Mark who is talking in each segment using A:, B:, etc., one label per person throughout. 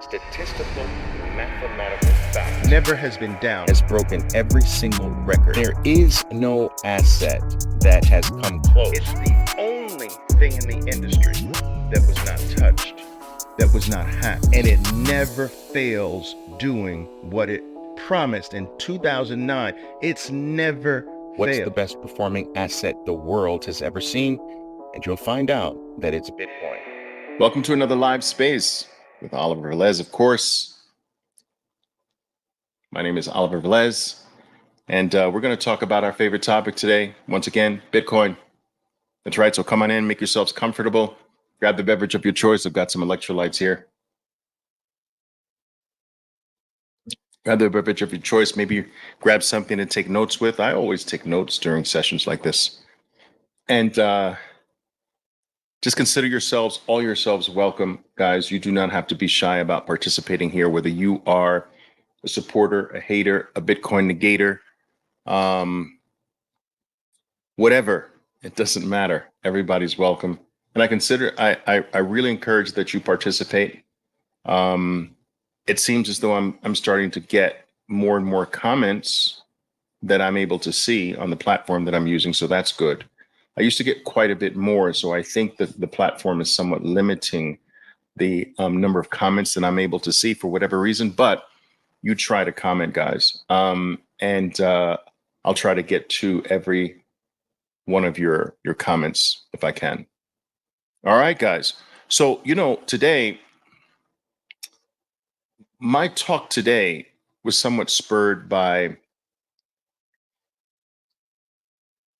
A: statistical, mathematical fact
B: never has been down.
A: has broken every single record. There is no asset that has come close.
B: It's the only thing in the industry that was not touched, that was not hacked, and it never fails doing what it promised in 2009. It's never
A: What's
B: failed.
A: the best performing asset the world has ever seen? And you'll find out that it's Bitcoin.
C: Welcome to another live space with Oliver Velez, of course. My name is Oliver Velez, and we're going to talk about our favorite topic today. Once again, Bitcoin. That's right. So come on in, make yourselves comfortable. Grab the beverage of your choice. I've got some electrolytes here. Grab the beverage of your choice. Maybe grab something to take notes with. I always take notes during sessions like this. And just consider yourselves, all yourselves welcome, guys. You do not have to be shy about participating here, whether you are a supporter, a hater, a Bitcoin negator, whatever. It doesn't matter. Everybody's welcome. And I really encourage that you participate. It seems as though I'm starting to get more and more comments that I'm able to see on the platform that I'm using. So that's good. I used to get quite a bit more. So I think that the platform is somewhat limiting the number of comments that I'm able to see for whatever reason. But you try to comment, guys. And I'll try to get to every one of your comments if I can. All right, guys. So, today, my talk today was somewhat spurred by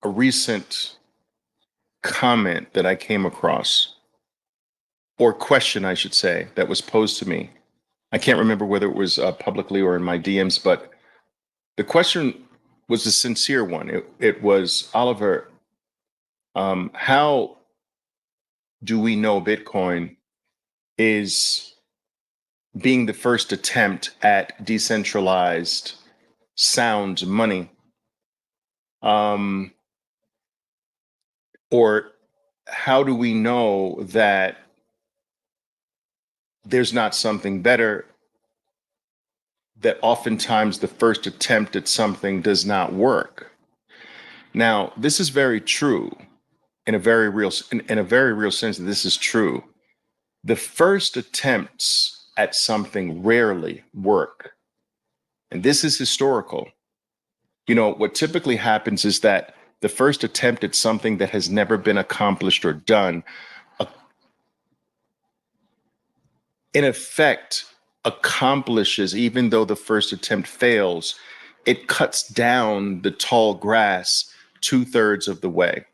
C: a recent comment that I came across, or question, I should say, that was posed to me. I can't remember whether it was publicly or in my DMs, but the question was a sincere one. It was, Oliver, how do we know Bitcoin is being the first attempt at decentralized sound money? Or how do we know that there's not something better, that oftentimes the first attempt at something does not work? Now, this is very true in a very real sense that this is true. The first attempts at something rarely work. And this is historical. What typically happens is that the first attempt at something that has never been accomplished or done, in effect, accomplishes, even though the first attempt fails, it cuts down the tall grass 2/3 of the way.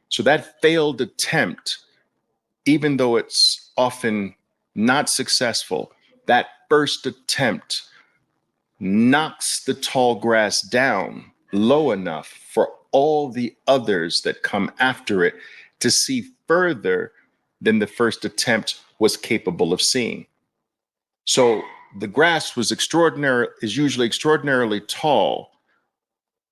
C: So that failed attempt, even though it's often not successful, that first attempt knocks the tall grass down low enough for all the others that come after it to see further than the first attempt was capable of seeing. So the grass is usually extraordinarily tall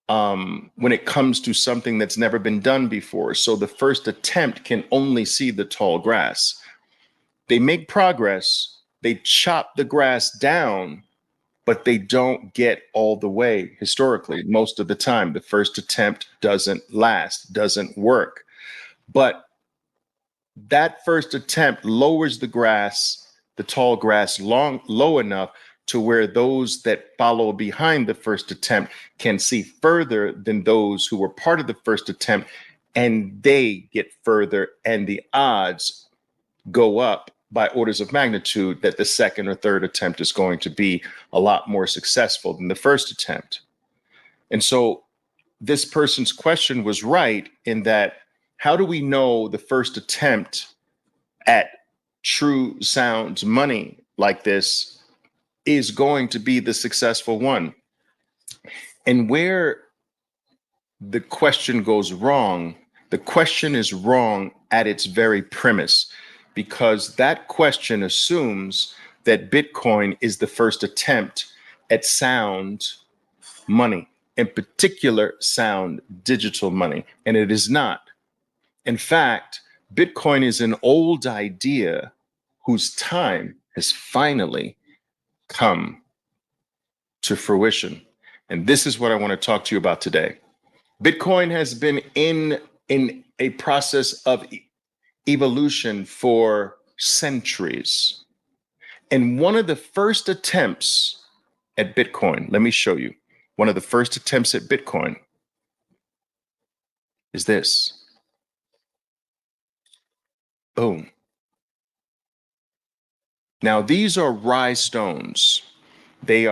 C: when it comes to something that's never been done before. So the first attempt can only see the tall grass. They make progress, they chop the grass down, but they don't get all the way. Historically, most of the time, the first attempt doesn't last, doesn't work. But that first attempt lowers the grass, the tall grass, low enough to where those that follow behind the first attempt can see further than those who were part of the first attempt, and they get further, and the odds go up by orders of magnitude that the second or third attempt is going to be a lot more successful than the first attempt. And so this person's question was right in that, how do we know the first attempt at true sound money like this is going to be the successful one? And where the question goes wrong, the question is wrong at its very premise, because that question assumes that Bitcoin is the first attempt at sound money, in particular sound digital money, and it is not. In fact, Bitcoin is an old idea whose time has finally come to fruition. And this is what I want to talk to you about today. Bitcoin has been in a process of evolution for centuries. And one of the first attempts at Bitcoin, let me show you. One of the first attempts at Bitcoin is this. Boom. Now these are rye stones. They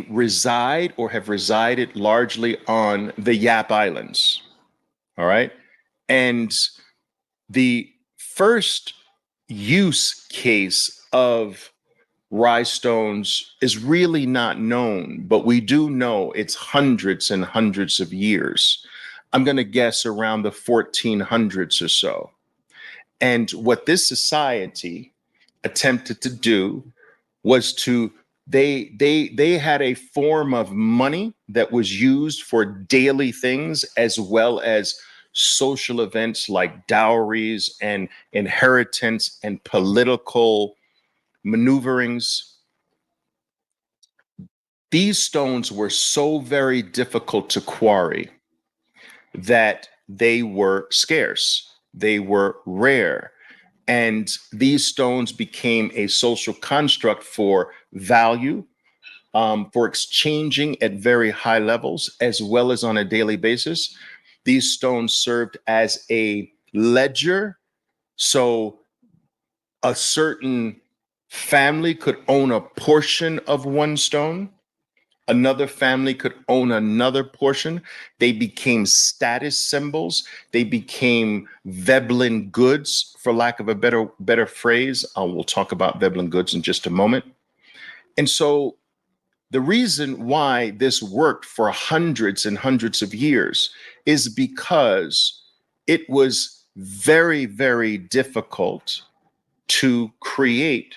C: reside or have resided largely on the Yap Islands. All right. And the first use case of rye stones is really not known, but we do know it's hundreds and hundreds of years. I'm going to guess around the 1400s or so. And what this society attempted to do was to they had a form of money that was used for daily things as well as social events like dowries and inheritance and political maneuverings. These stones were so very difficult to quarry that they were scarce, they were rare. And these stones became a social construct for value, for exchanging at very high levels, as well as on a daily basis. These stones served as a ledger. So a certain family could own a portion of one stone. Another family could own another portion. They became status symbols. They became Veblen goods, for lack of a better phrase. We'll talk about Veblen goods in just a moment. And so the reason why this worked for hundreds and hundreds of years is because it was very, very difficult to create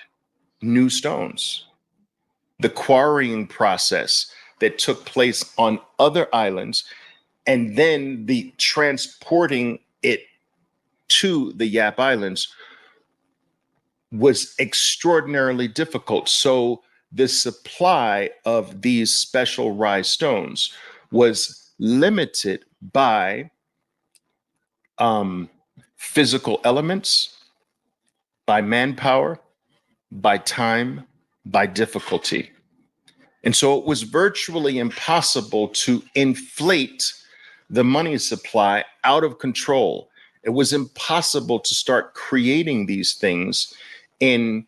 C: new stones. The quarrying process that took place on other islands, and then the transporting it to the Yap Islands was extraordinarily difficult. So the supply of these special rye stones was limited by physical elements, by manpower, by time, by difficulty. And so it was virtually impossible to inflate the money supply out of control. It was impossible to start creating these things in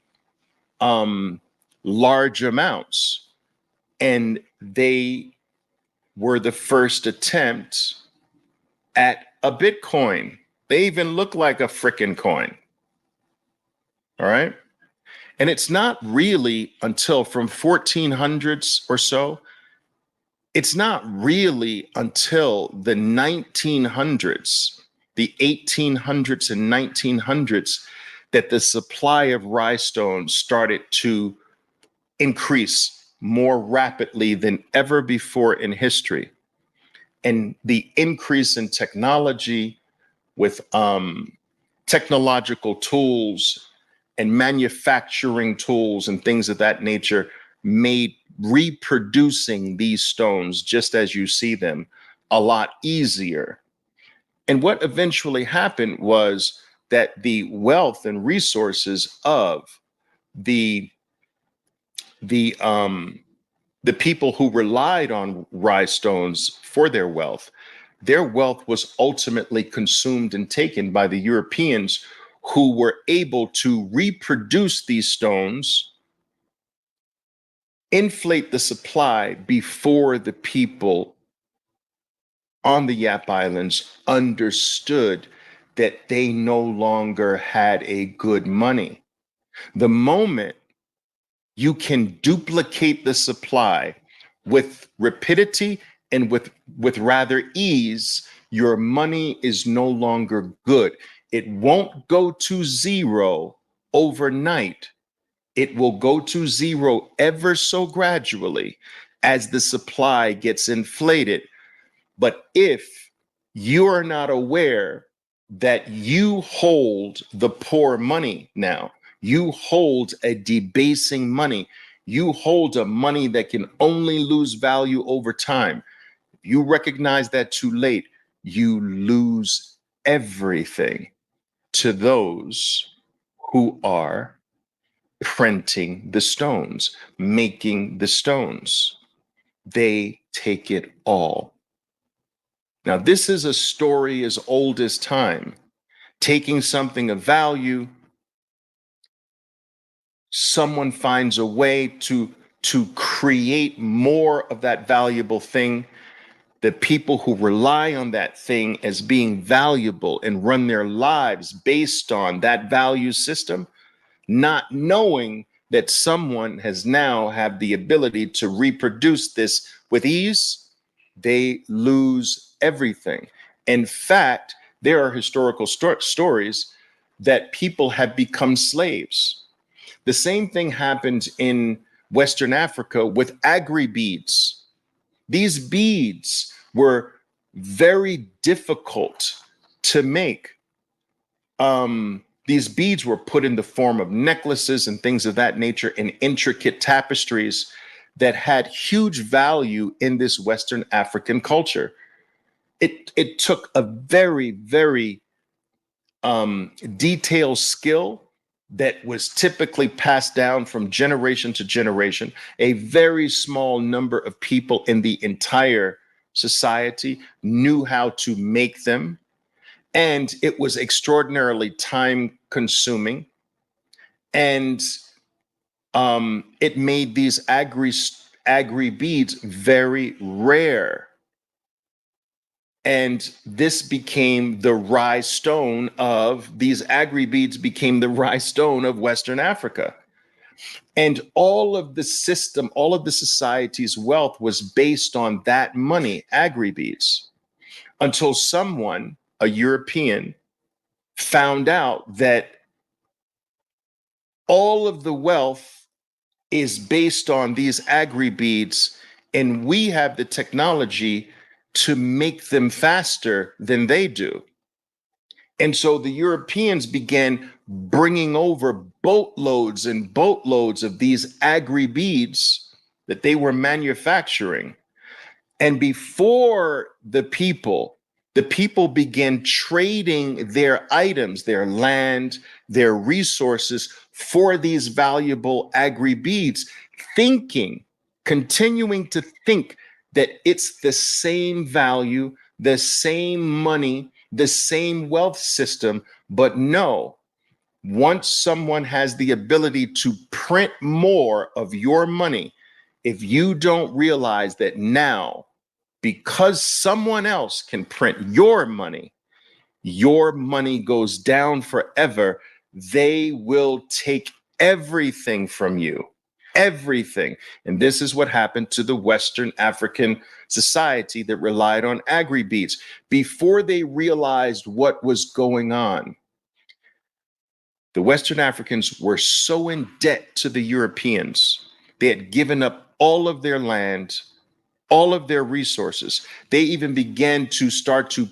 C: large amounts. And they were the first attempt at a Bitcoin. They even look like a frickin' coin. All right. And it's not really until from 1400s or so, it's not really until the 1900s, the 1800s and 1900s, that the supply of rye stones started to increase more rapidly than ever before in history. And the increase in technology with technological tools and manufacturing tools and things of that nature made reproducing these stones, just as you see them, a lot easier. And what eventually happened was that the wealth and resources of the people who relied on rye stones for their wealth was ultimately consumed and taken by the Europeans, who were able to reproduce these stones, inflate the supply before the people on the Yap Islands understood that they no longer had a good money. The moment you can duplicate the supply with rapidity and with rather ease, your money is no longer good. It won't go to zero overnight. It will go to zero ever so gradually as the supply gets inflated. But if you are not aware that you hold the poor money now. You hold a debasing money. You hold a money that can only lose value over time. If you recognize that too late, you lose everything to those who are printing the stones, making the stones. They take it all. Now, this is a story as old as time. Taking something of value, someone finds a way to create more of that valuable thing. The people who rely on that thing as being valuable and run their lives based on that value system, not knowing that someone has now had the ability to reproduce this with ease, they lose everything. In fact, there are historical stories that people have become slaves. The same thing happened in Western Africa with agri beads. These beads were very difficult to make. These beads were put in the form of necklaces and things of that nature in intricate tapestries that had huge value in this Western African culture. It took a very, very detailed skill that was typically passed down from generation to generation. A very small number of people in the entire society knew how to make them, and it was extraordinarily time consuming. And it made these agri beads very rare. And this became the rise stone of these agri beads became the rise stone of Western Africa. And all of the system, all of the society's wealth was based on that money, agri beads, until someone, a European, found out that all of the wealth is based on these agri beads, and we have the technology to make them faster than they do. And so the Europeans began bringing over boatloads and boatloads of these agri beads that they were manufacturing. And before the people began trading their items, their land, their resources for these valuable agri beads, thinking, continuing to think that it's the same value, the same money, the same wealth system. But no, once someone has the ability to print more of your money, if you don't realize that now, because someone else can print your money goes down forever. They will take everything from you, everything. And this is what happened to the Western African society that relied on agri beads. Before they realized what was going on, the Western Africans were so in debt to the Europeans. They had given up all of their land, all of their resources. They even began to try to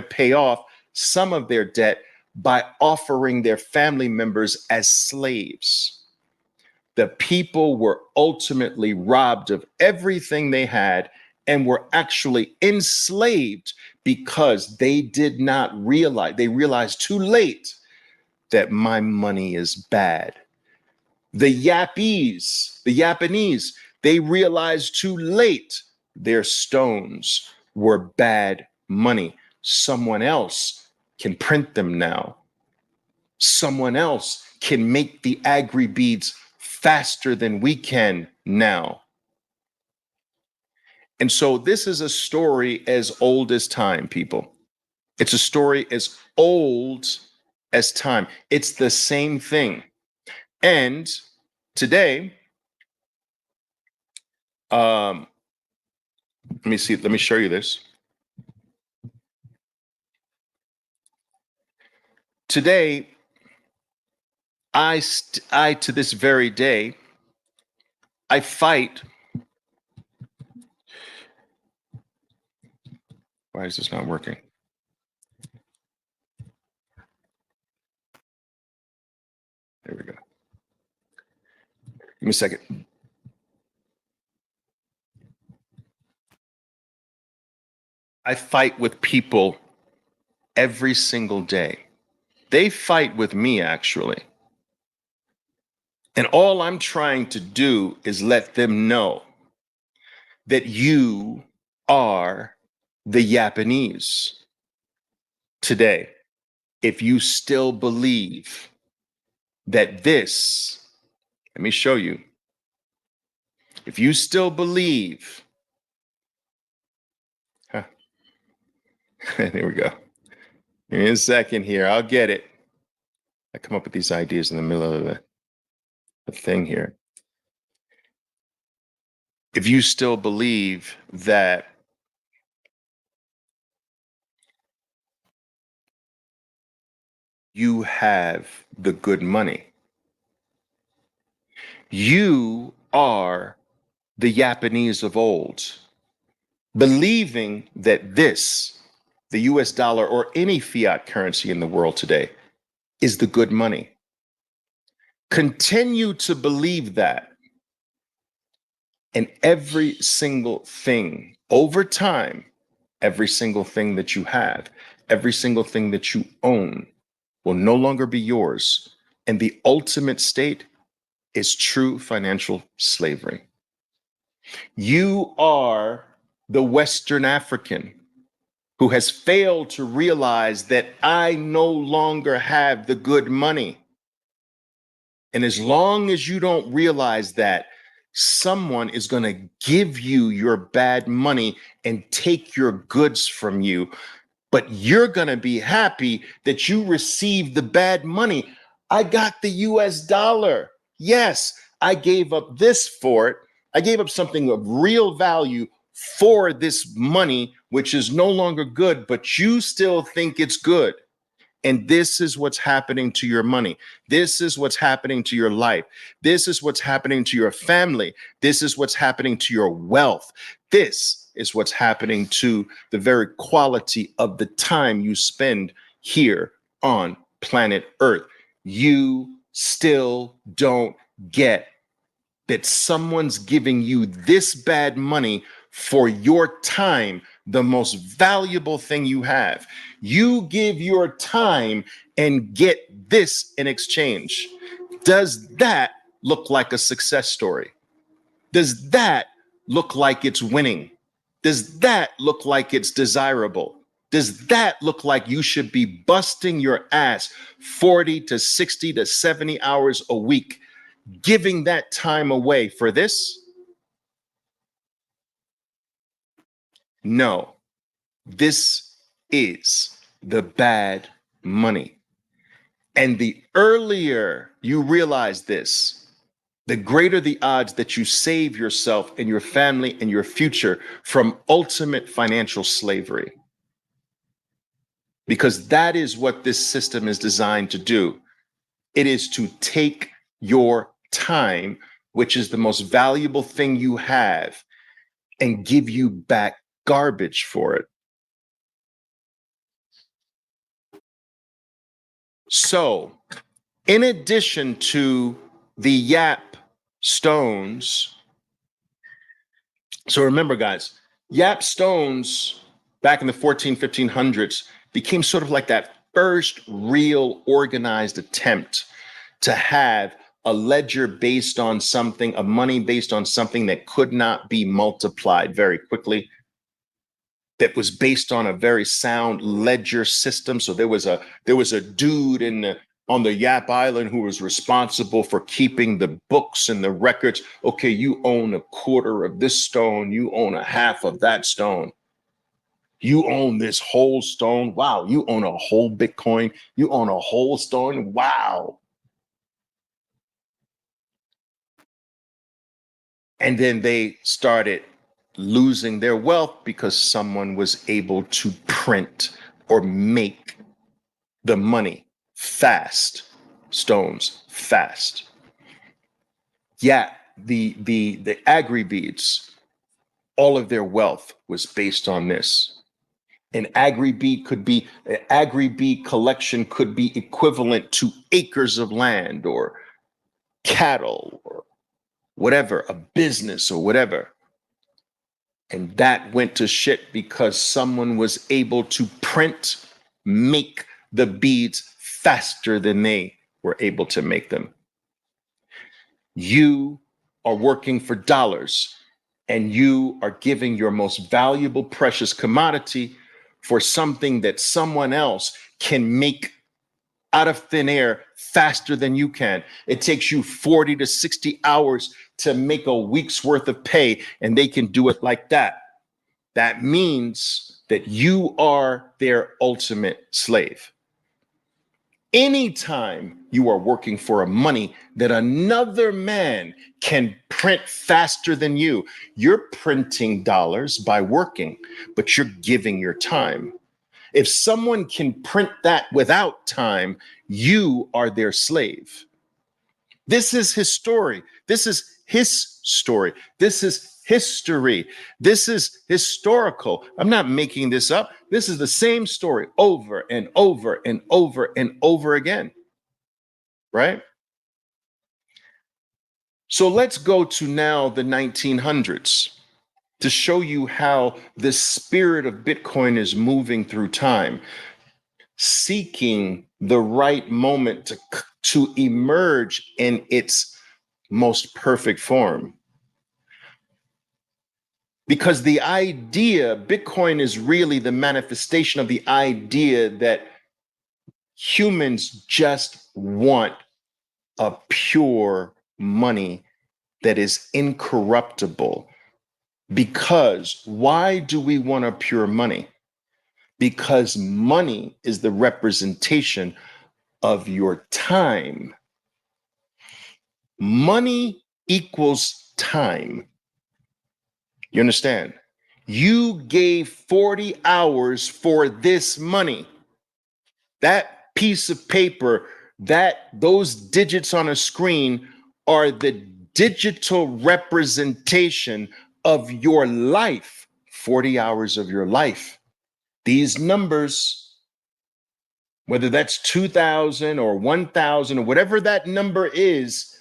C: pay off some of their debt by offering their family members as slaves. The people were ultimately robbed of everything they had and were actually enslaved because they did not realize, they realized too late that my money is bad. The Japanese, they realized too late their stones were bad money. Someone else can print them now. Someone else can make the agri beads faster than we can now. And so this is a story as old as time, people. It's a story as old as time. It's the same thing. And today, let me see, let me show you this. Today, I to this very day, I fight. Why is this not working? There we go. Give me a second. I fight with people every single day. They fight with me, actually. And all I'm trying to do is let them know that you are the Japanese today. If you still believe that this, let me show you. If you still believe, huh, there we go. Give me a second here. I'll get it. I come up with these ideas in the middle of the thing here. If you still believe that you have the good money, you are the Japanese of old, believing that this, the US dollar or any fiat currency in the world today, is the good money. Continue to believe that, and every single thing over time, every single thing that you have, every single thing that you own will no longer be yours. And the ultimate state is true financial slavery. You are the Western African who has failed to realize that I no longer have the good money. And as long as you don't realize that, someone is going to give you your bad money and take your goods from you, but you're going to be happy that you received the bad money. I got the US dollar. Yes, I gave up this for it. I gave up something of real value for this money, which is no longer good, but you still think it's good. And this is what's happening to your money. This is what's happening to your life. This is what's happening to your family. This is what's happening to your wealth. This is what's happening to the very quality of the time you spend here on planet Earth. You still don't get that someone's giving you this bad money for your time, the most valuable thing you have. You give your time and get this in exchange. Does that look like a success story? Does that look like it's winning? Does that look like it's desirable? Does that look like you should be busting your ass 40 to 60 to 70 hours a week, giving that time away for this? No, this is the bad money. And the earlier you realize this, the greater the odds that you save yourself and your family and your future from ultimate financial slavery. Because that is what this system is designed to do. It is to take your time, which is the most valuable thing you have, and give you back garbage for it. So, in addition to the Yap stones, so remember, guys, Yap stones back in the 1500s became sort of like that first real organized attempt to have a ledger based on something, a money based on something that could not be multiplied very quickly, that was based on a very sound ledger system. So there was a dude on the Yap Island who was responsible for keeping the books and the records. Okay, you own a quarter of this stone, you own a half of that stone. You own this whole stone. Wow, you own a whole Bitcoin. You own a whole stone. Wow. And then they started losing their wealth because someone was able to print or make the money fast, stones fast. Yeah, the agri beads, all of their wealth was based on this. An agri-bee collection could be equivalent to acres of land or cattle or whatever, a business or whatever. And that went to shit because someone was able to make the beads faster than they were able to make them. You are working for dollars and you are giving your most valuable, precious commodity for something that someone else can make out of thin air faster than you can. It takes you 40 to 60 hours to make a week's worth of pay, and they can do it like that. That means that you are their ultimate slave. Anytime you are working for a money that another man can print faster than you, you're printing dollars by working, but you're giving your time. If someone can print that without time, you are their slave. This is his story. This is his story. This is history. This is historical. I'm not making this up. This is the same story over and over and over and over again. Right? So let's go to now the 1900s to show you how the spirit of Bitcoin is moving through time, seeking the right moment to emerge in its most perfect form. Because the idea, Bitcoin is really the manifestation of the idea that humans just want a pure money that is incorruptible. Because why do we want a pure money? Because money is the representation of your time. Money equals time. You understand? You gave 40 hours for this money. That piece of paper, those digits on a screen are the digital representation of your life, 40 hours of your life. These numbers, whether that's 2,000 or 1,000 or whatever that number is,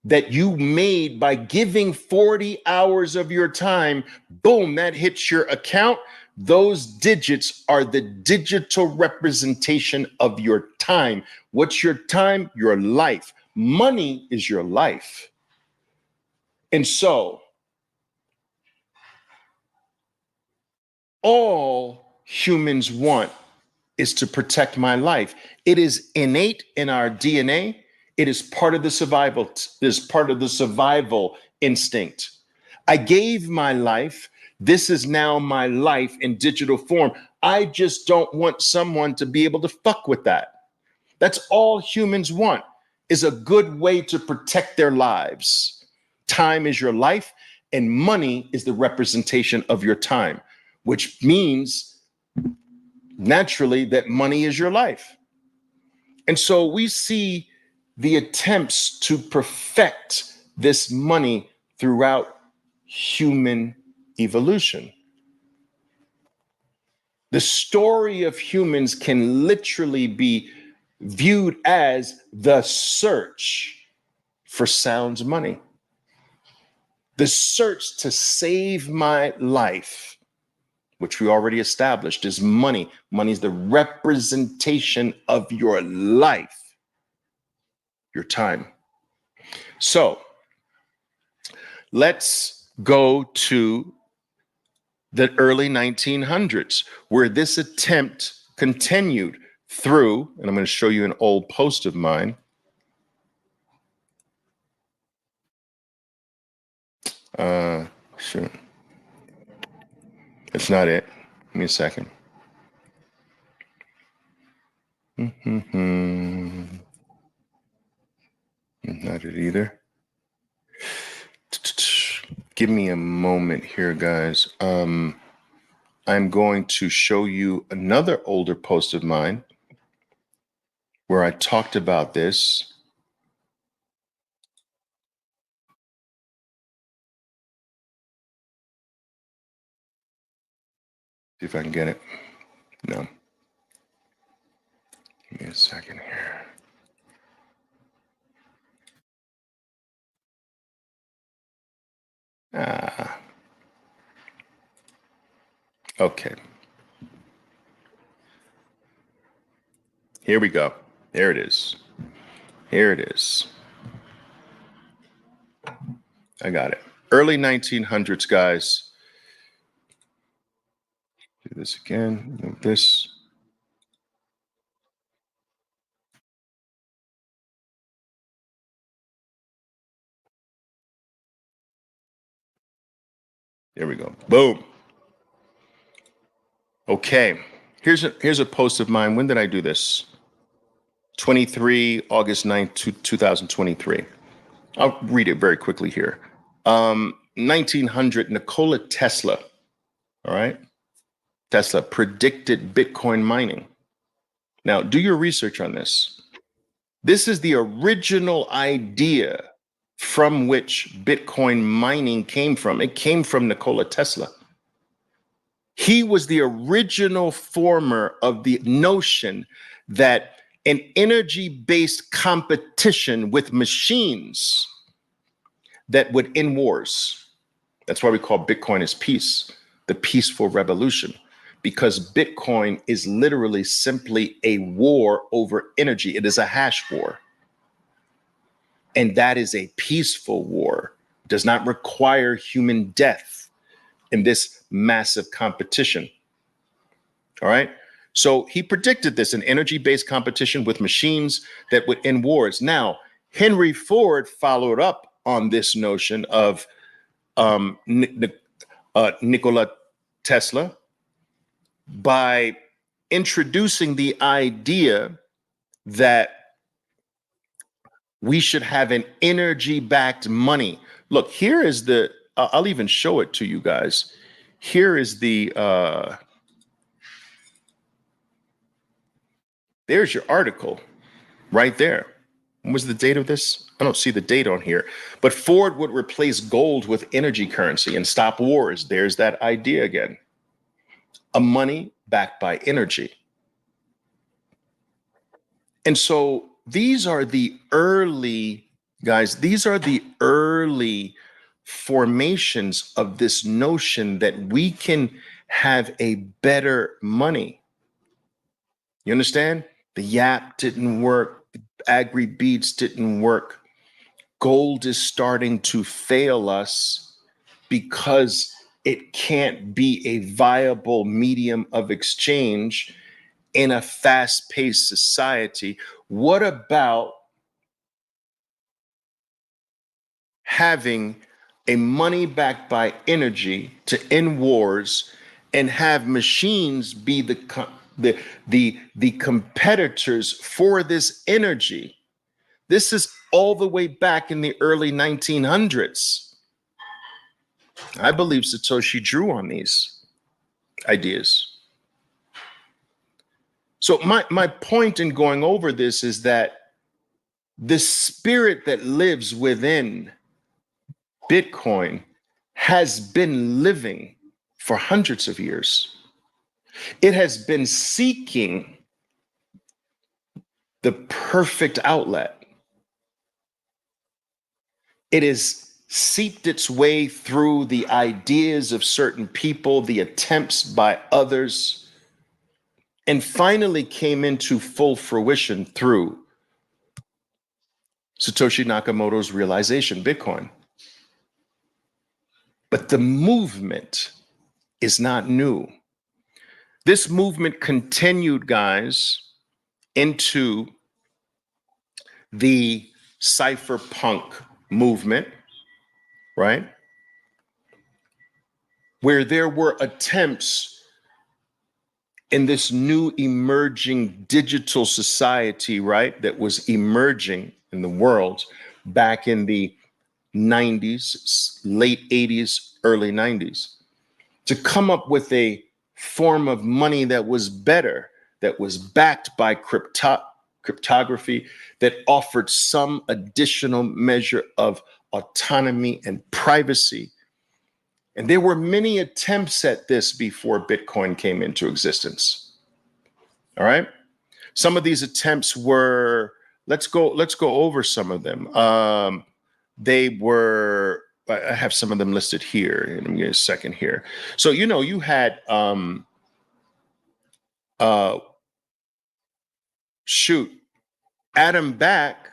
C: that you made by giving 40 hours of your time, boom, that hits your account. Those digits are the digital representation of your time. What's your time? Your life. Money is your life. And so, all humans want is to protect my life. It is innate in our DNA. It is part of the survival. This part of the survival instinct. I gave my life. This is now my life in digital form. I just don't want someone to be able to fuck with that. That's all humans want, is a good way to protect their lives. Time is your life, and money is the representation of your time, which means naturally that money is your life. And so we see the attempts to perfect this money throughout human evolution. The story of humans can literally be viewed as the search for sound money, the search to save my life, which we already established is money. Money is the representation of your life, your time. So let's go to the early 1900s, where this attempt continued through, and I'm going to show you an old post of mine. Sure. It's not it. Give me a second. Not it either. Give me a moment here, guys. I'm going to show you another older post of mine where I talked about this. See if I can get it. No. Give me a second here. Okay. Here we go. There it is. Here it is. I got it. Early 1900s, guys. Do this again. Move this. There we go. Boom. Okay. Here's a post of mine. When did I do this? 23 August 9th, 2023. I'll read it very quickly here. 1900, Nikola Tesla, all right? Tesla predicted Bitcoin mining. Now, do your research on this. This is the original idea from which Bitcoin mining came from. It came from Nikola Tesla. He was the original former of the notion that an energy-based competition with machines that would end wars. That's why we call Bitcoin as peace, the peaceful revolution, because Bitcoin is literally simply a war over energy. It is a hash war. And that is a peaceful war. It does not require human death in this massive competition. All right. So he predicted this, an energy-based competition with machines that would end wars. Now, Henry Ford followed up on this notion of Nikola Tesla by introducing the idea that we should have an energy-backed money. Look, here is the, I'll even show it to you guys. Here is the, there's your article right there. When was the date of this? I don't see the date on here. But Ford would replace gold with energy currency and stop wars. There's that idea again. A money backed by energy. And so these are the early, guys, these are the early formations of this notion that we can have a better money. You understand? The YAP didn't work. The Agri Beats didn't work. Gold is starting to fail us because it can't be a viable medium of exchange in a fast-paced society. What about having a money backed by energy to end wars and have machines be the competitors for this energy? This is all the way back in the early 1900s. I believe Satoshi drew on these ideas. So my point in going over this is that the spirit that lives within Bitcoin has been living for hundreds of years. It has been seeking the perfect outlet. It has seeped its way through the ideas of certain people, the attempts by others, and finally came into full fruition through Satoshi Nakamoto's realization, Bitcoin. But the movement is not new. This movement continued, guys, into the cypherpunk movement, right? Where there were attempts in this new emerging digital society, right, that was emerging in the world back in the 90s, late 80s, early 90s, to come up with a form of money that was better, that was backed by cryptography, that offered some additional measure of autonomy and privacy. And there were many attempts at this before Bitcoin came into existence. All right. Some of these attempts were, let's go over some of them. They were, I have some of them listed here. Let me get a second here. So, you had, shoot, Adam Back,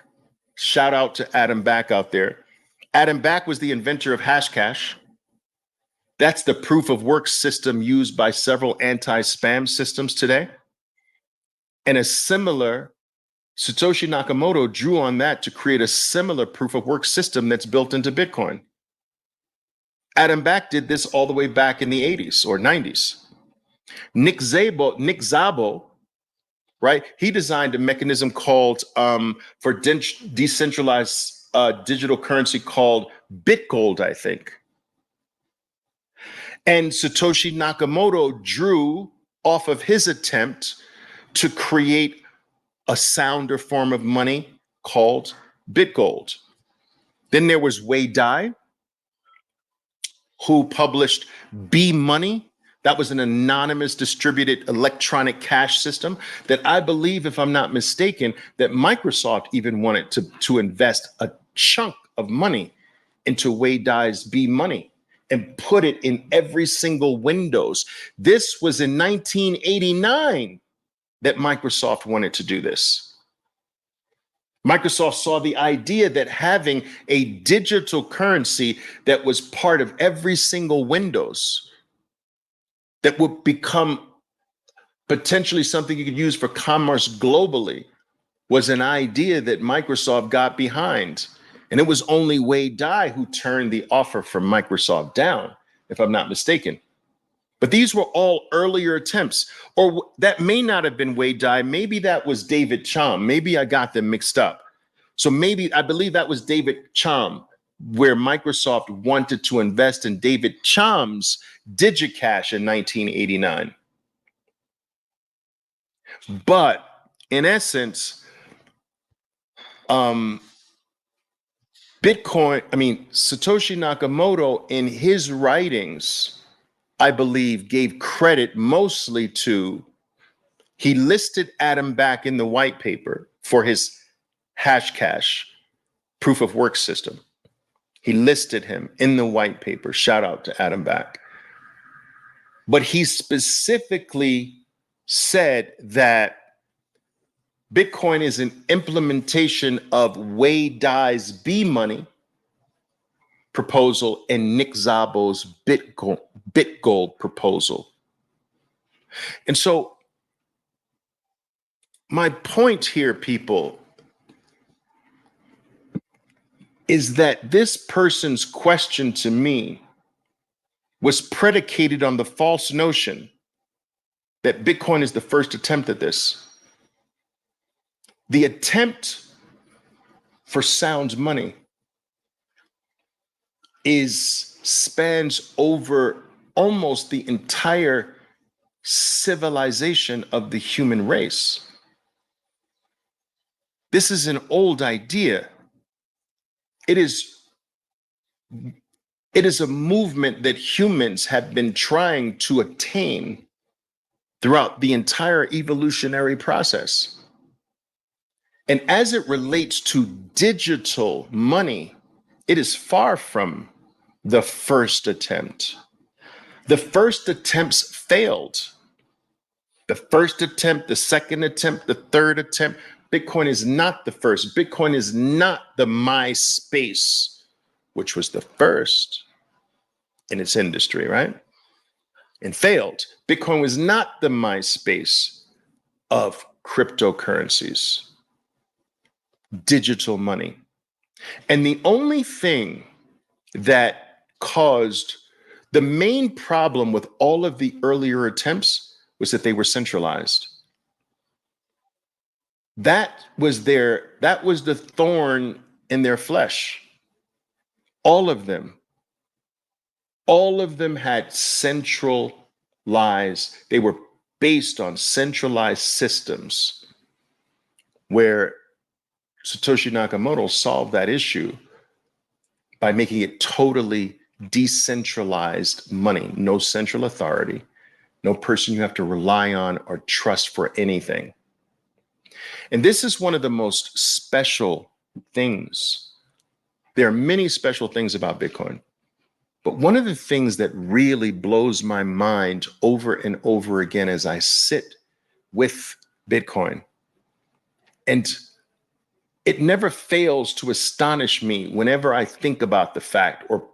C: shout out to Adam Back out there. Adam Back was the inventor of Hashcash. That's the proof of work system used by several anti-spam systems today. And a similar, Satoshi Nakamoto drew on that to create a similar proof of work system that's built into Bitcoin. Adam Back did this all the way back in the 80s or 90s. Nick Szabo, right? He designed a mechanism called for decentralized digital currency called BitGold, I think. And Satoshi Nakamoto drew off of his attempt to create a sounder form of money called BitGold. Then there was Wei Dai, who published B-Money. That was an anonymous distributed electronic cash system that I believe, if I'm not mistaken, that Microsoft even wanted to invest a chunk of money into Wei Dai's B-Money and put it in every single Windows. This was in 1989 that Microsoft wanted to do this. Microsoft saw the idea that having a digital currency that was part of every single Windows that would become potentially something you could use for commerce globally was an idea that Microsoft got behind. And it was only Wei Dai who turned the offer from Microsoft down, if I'm not mistaken. But these were all earlier attempts, or that may not have been Wei Dai. Maybe that was David Chaum. Maybe I got them mixed up. So maybe I believe that was David Chaum, where Microsoft wanted to invest in David Chaum's DigiCash in 1989. But in essence, Satoshi Nakamoto in his writings, I believe, gave credit mostly to, he listed Adam Back in the white paper for his Hashcash proof of work system. He listed him in the white paper. Shout out to Adam Back. But he specifically said that Bitcoin is an implementation of Wei Dai's B-Money proposal and Nick Szabo's BitGold proposal. And so my point here, people, is that this person's question to me was predicated on the false notion that Bitcoin is the first attempt at this. The attempt for sound money spans over almost the entire civilization of the human race. This is an old idea. It is a movement that humans have been trying to attain throughout the entire evolutionary process. And as it relates to digital money, it is far from the first attempt. The first attempts failed. The first attempt, the second attempt, the third attempt. Bitcoin is not the first. Bitcoin is not the MySpace, which was the first in its industry, right? And failed. Bitcoin was not the MySpace of cryptocurrencies, digital money. And the only thing that caused the main problem with all of the earlier attempts was that they were centralized. That was the thorn in their flesh. All of them had centralized, they were based on centralized systems where Satoshi Nakamoto solved that issue by making it totally decentralized money, no central authority, no person you have to rely on or trust for anything. And this is one of the most special things. There are many special things about Bitcoin, but one of the things that really blows my mind over and over again as I sit with Bitcoin, and it never fails to astonish me whenever I think about the fact or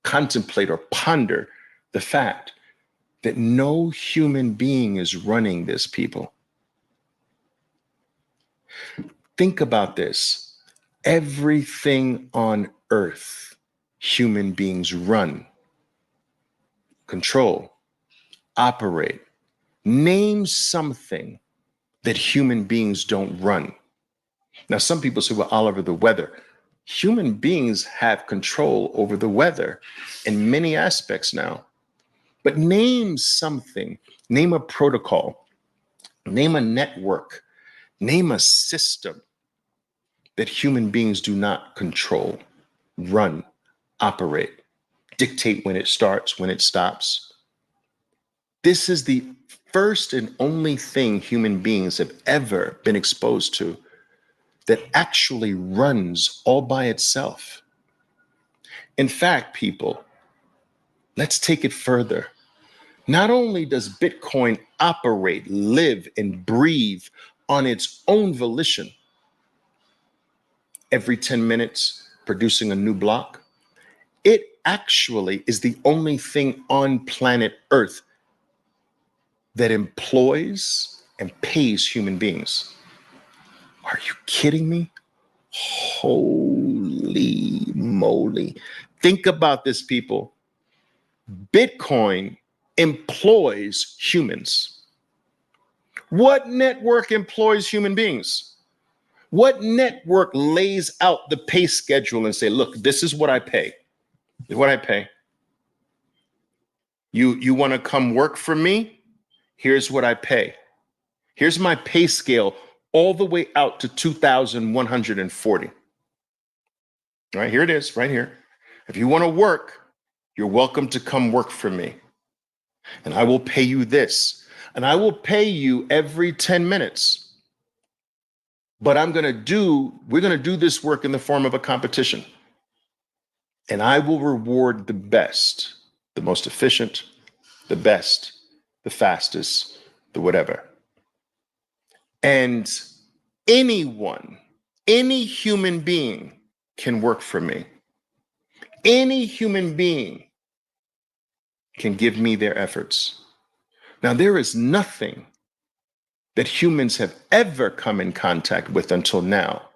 C: contemplate or ponder the fact that no human being is running this, people. Think about this. Everything on earth, human beings run, control, operate. Name something that human beings don't run. Now, some people say, well, Oliver, the weather. Human beings have control over the weather in many aspects now. But name something, name a protocol, name a network, name a system that human beings do not control, run, operate, dictate when it starts, when it stops. This is the first and only thing human beings have ever been exposed to that actually runs all by itself. In fact, people, let's take it further. Not only does Bitcoin operate, live, and breathe on its own volition, every 10 minutes producing a new block, it actually is the only thing on planet Earth that employs and pays human beings. Are you kidding me? Holy moly. Think about this, people. Bitcoin employs humans. What network employs human beings? What network lays out the pay schedule and say, look, this is what I pay. This is what I pay. You want to come work for me? Here's what I pay. Here's my pay scale all the way out to 2,140. All right, here it is, right here. If you want to work, you're welcome to come work for me. And I will pay you this. And I will pay you every 10 minutes. But we're going to do this work in the form of a competition. And I will reward the best, the most efficient, the best, the fastest, the whatever. And anyone, any human being can work for me. Any human being can give me their efforts. Now, there is nothing that humans have ever come in contact with until now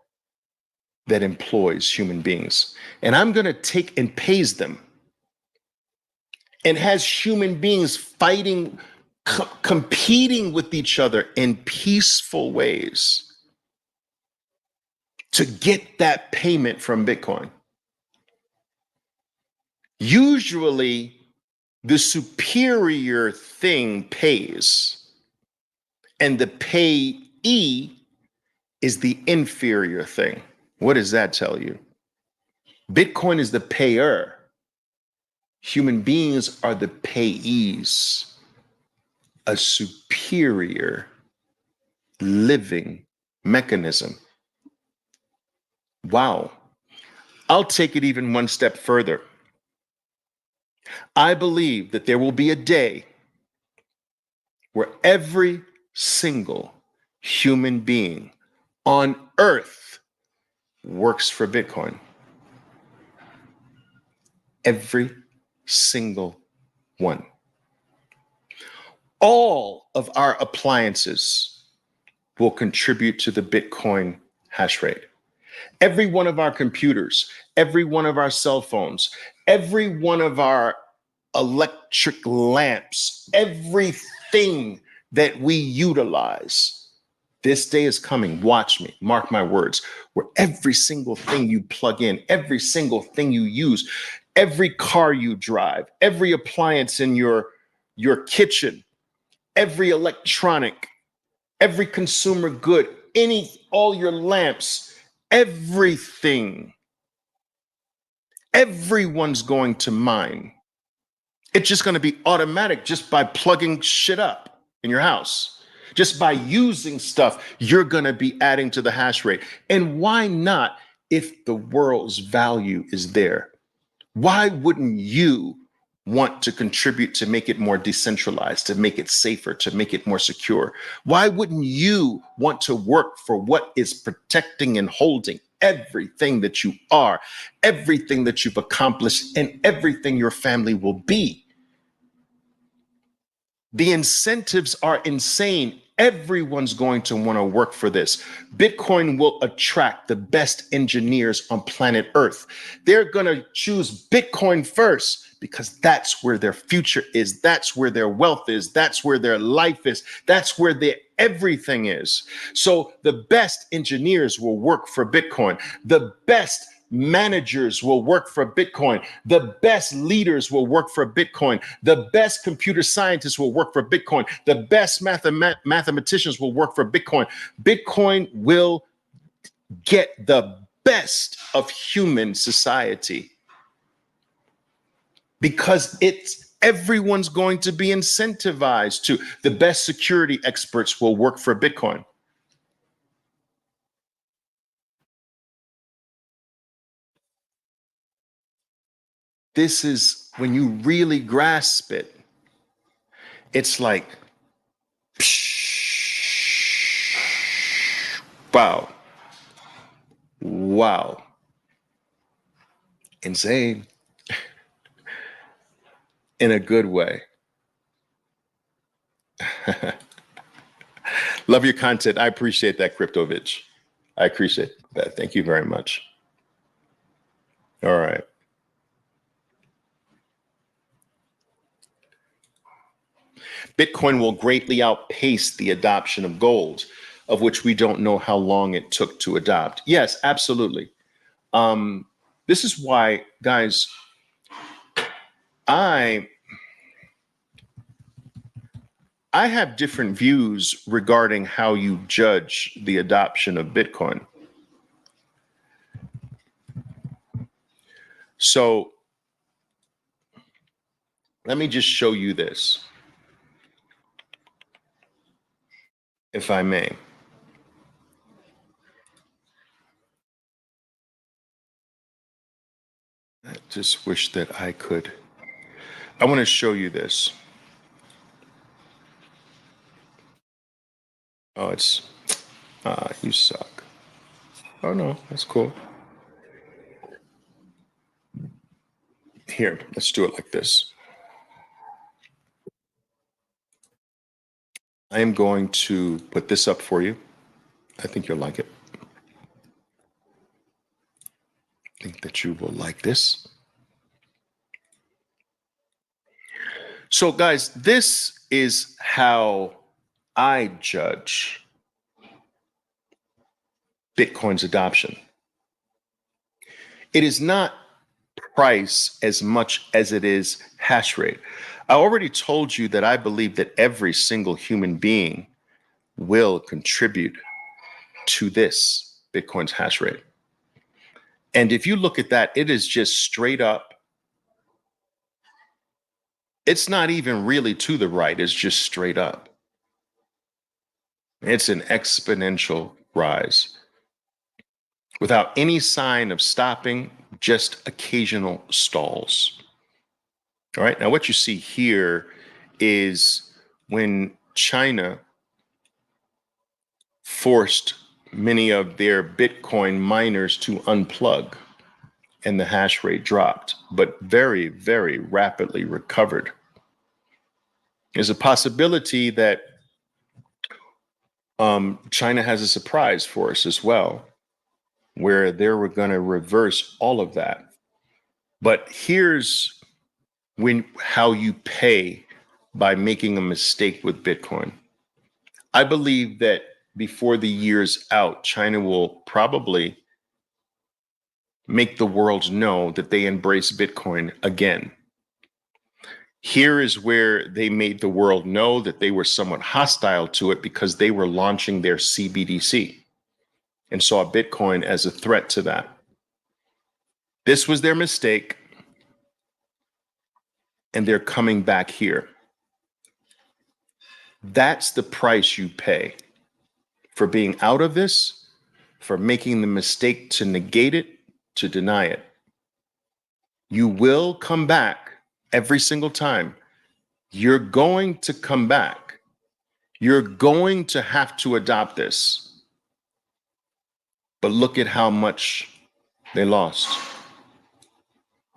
C: that employs human beings. And I'm going to take and pays them and has human beings fighting, competing with each other in peaceful ways to get that payment from Bitcoin. Usually, the superior thing pays, and the payee is the inferior thing. What does that tell you? Bitcoin is the payer. Human beings are the payees. A superior living mechanism. Wow. I'll take it even one step further. I believe that there will be a day where every single human being on earth works for Bitcoin. Every single one. All of our appliances will contribute to the Bitcoin hash rate. Every one of our computers, every one of our cell phones, every one of our electric lamps, everything that we utilize. This day is coming. Watch me, mark my words, where every single thing you plug in, every single thing you use, every car you drive, every appliance in your kitchen, every electronic, every consumer good, all your lamps, everything, everyone's going to mine It's just going to be automatic just by plugging shit up in your house. Just by using stuff, you're going to be adding to the hash rate. And why not if the world's value is there? Why wouldn't you want to contribute to make it more decentralized, to make it safer, to make it more secure? Why wouldn't you want to work for what is protecting and holding everything that you are, everything that you've accomplished, and everything your family will be? The incentives are insane. Everyone's going to want to work for this. Bitcoin will attract the best engineers on planet Earth. They're going to choose Bitcoin first because that's where their future is. That's where their wealth is. That's where their life is. That's where their everything is. So the best engineers will work for Bitcoin. The best managers will work for Bitcoin. The best leaders will work for Bitcoin. The best computer scientists will work for Bitcoin. The best mathematicians will work for Bitcoin. Bitcoin will get the best of human society because everyone's going to be incentivized to. The best security experts will work for Bitcoin. This is when you really grasp it, it's like, wow, wow, insane in a good way. Love your content. I appreciate that, Cryptovich. I appreciate that. Thank you very much. All right. Bitcoin will greatly outpace the adoption of gold, of which we don't know how long it took to adopt. Yes, absolutely. This is why, guys, I have different views regarding how you judge the adoption of Bitcoin. So let me just show you this, if I may. I just wish that I could. I want to show you this. Oh, you suck. Oh, no, that's cool. Here, let's do it like this. I am going to put this up for you. I think you'll like it. I think that you will like this. So, guys, this is how I judge Bitcoin's adoption. It is not price as much as it is hash rate. I already told you that I believe that every single human being will contribute to this Bitcoin's hash rate. And if you look at that, it is just straight up. It's not even really to the right, it's just straight up. It's an exponential rise without any sign of stopping, just occasional stalls. All right, now what you see here is when China forced many of their Bitcoin miners to unplug and the hash rate dropped, but very, very rapidly recovered. There's a possibility that China has a surprise for us as well, where they're going to reverse all of that. But here's how you pay by making a mistake with Bitcoin. I believe that before the year's out, China will probably make the world know that they embrace Bitcoin again. Here is where they made the world know that they were somewhat hostile to it because they were launching their CBDC and saw Bitcoin as a threat to that. This was their mistake. and they're coming back here. That's the price you pay for being out of this, for making the mistake to negate it, to deny it. You will come back every single time. You're going to come back. You're going to have to adopt this. But look at how much they lost.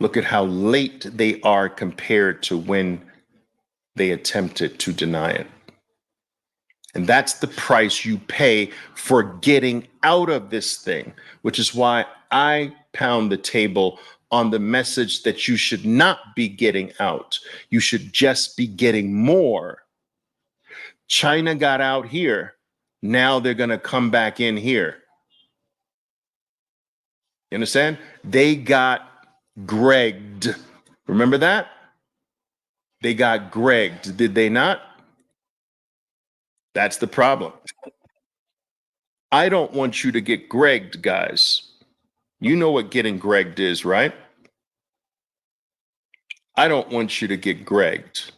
C: Look at how late they are compared to when they attempted to deny it. And that's the price you pay for getting out of this thing, which is why I pound the table on the message that you should not be getting out. You should just be getting more. China got out here. Now they're going to come back in here. You understand? They got Gregged. Remember that? They got Gregged, did they not? That's the problem. I don't want you to get Gregged, guys. You know what getting Gregged is, right? I don't want you to get Gregged.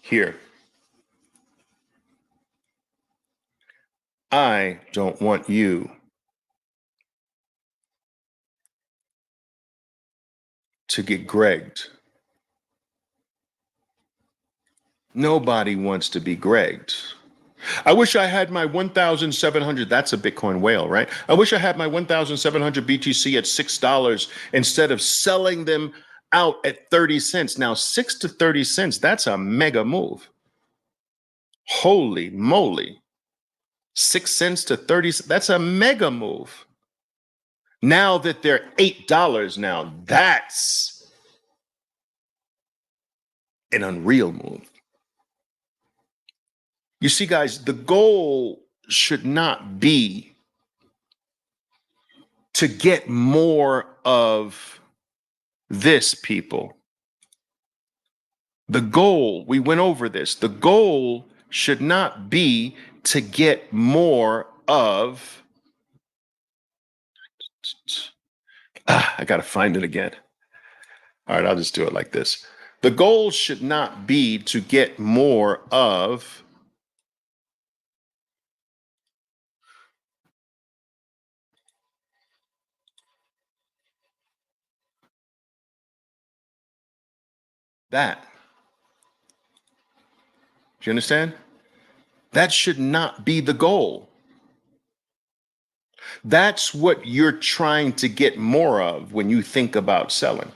C: Here. I don't want you to get Gregged. Nobody wants to be Gregged. I wish I had my 1,700. That's a Bitcoin whale, right? I wish I had my 1,700 BTC at $6 instead of selling them out at 30 cents. Now, 6 to 30 cents, that's a mega move. Holy moly. 6 cents to 30, that's a mega move. Now that they're $8 now, that's an unreal move. You see, guys, the goal should not be to get more of this, people. The goal, we went over this, the goal should not be to get more of, I got to find it again. All right, I'll just do it like this. The goal should not be to get more of that. Do you understand? That should not be the goal. That's what you're trying to get more of when you think about selling.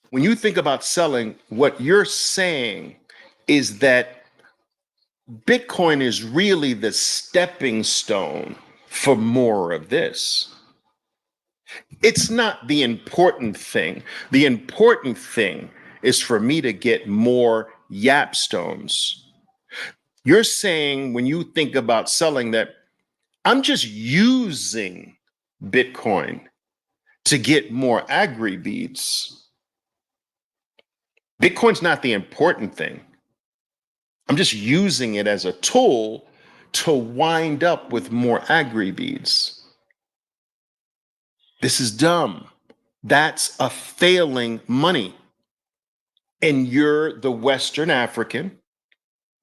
C: When you think about selling, what you're saying is that Bitcoin is really the stepping stone for more of this. It's not the important thing. The important thing is for me to get more yapstones. You're saying when you think about selling that I'm just using Bitcoin to get more agri beads. Bitcoin's not the important thing. I'm just using it as a tool to wind up with more agri beads. This is dumb. That's a failing money. And you're the Western African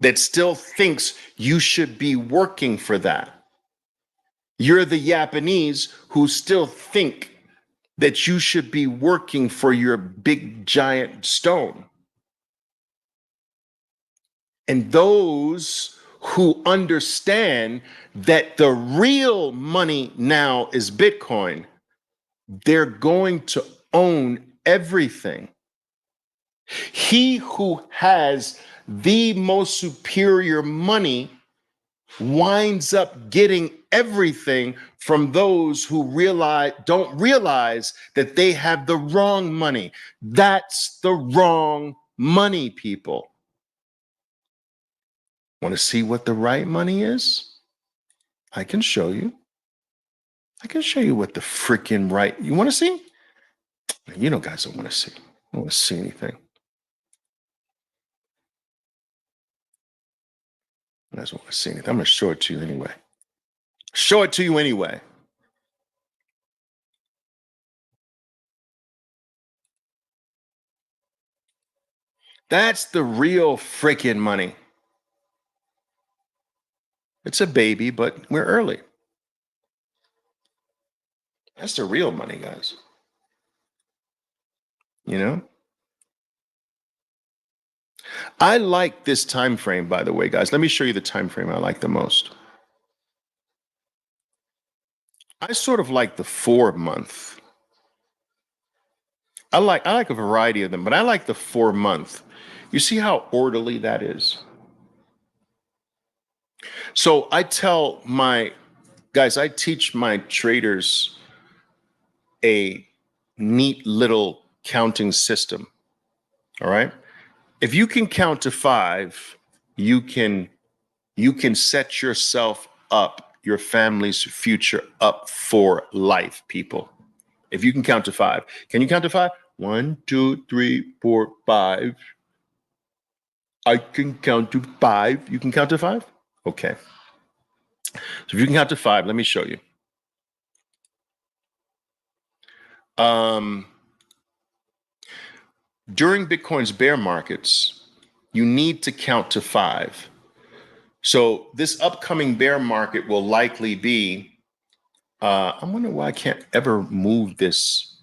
C: that still thinks you should be working for that. You're the Japanese who still think that you should be working for your big giant stone. And those who understand that the real money now is Bitcoin, they're going to own everything. He who has the most superior money winds up getting everything from those who don't realize that they have the wrong money. That's the wrong money, people. Want to see what the right money is? I can show you. I can show you what the freaking right. You want to see? You know, guys don't want to see. Don't want to see anything. You guys don't want to see anything. I'm going to show it to you anyway. Show it to you anyway. That's the real freaking money. It's a baby, but we're early. That's the real money, guys. You know? I like this time frame, by the way, guys. Let me show you the time frame I like the most. I sort of like the 4 month. I like a variety of them, but I like the 4 month. You see how orderly that is? So I tell my guys, I teach my traders a neat little counting system. All right. If you can count to 5, you can set yourself up, your family's future up for life, people. If you can count to 5, can you count to 5? 1, 2, 3, 4, 5. I can count to 5. You can count to 5? Okay. So if you can count to 5, let me show you. During Bitcoin's bear markets, you need to count to 5. So this upcoming bear market will likely be, I'm wondering why I can't ever move this